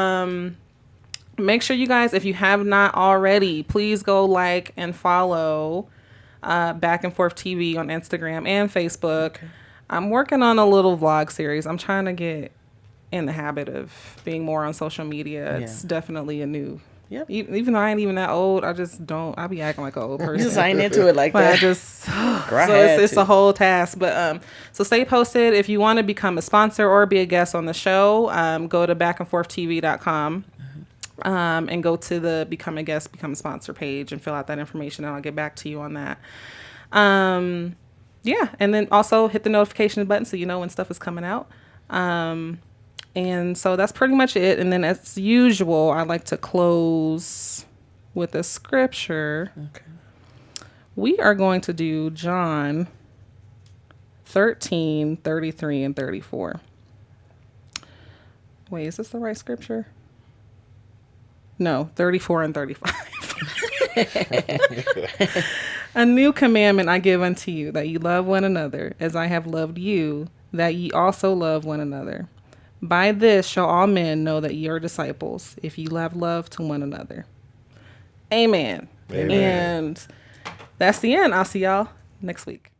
Make sure you guys, if you have not already, please go like and follow Back and Forth TV on Instagram and Facebook. Okay. I'm working on a little vlog series. I'm trying to get in the habit of being more on social media. It's definitely a new. Yep. Even though I ain't even that old, I just don't. I be acting like an old person. You just ain't into it like But I that. just Girl, I so had it's to. a whole task. But so stay posted. If you want to become a sponsor or be a guest on the show, go to backandforthtv.com. And go to the become a guest, become a sponsor page and fill out that information, and I'll get back to you on that. Yeah, and then also hit the notification button so you know when stuff is coming out. And so that's pretty much it. And then as usual, I like to close with a scripture. Okay. We are going to do John 13, 33, and 34. Wait, is this the right scripture? No, 34 and 35. A new commandment I give unto you, that ye love one another, as I have loved you, that ye also love one another. By this shall all men know that ye are disciples, if ye have love to one another. Amen. Amen. And that's the end. I'll see y'all next week.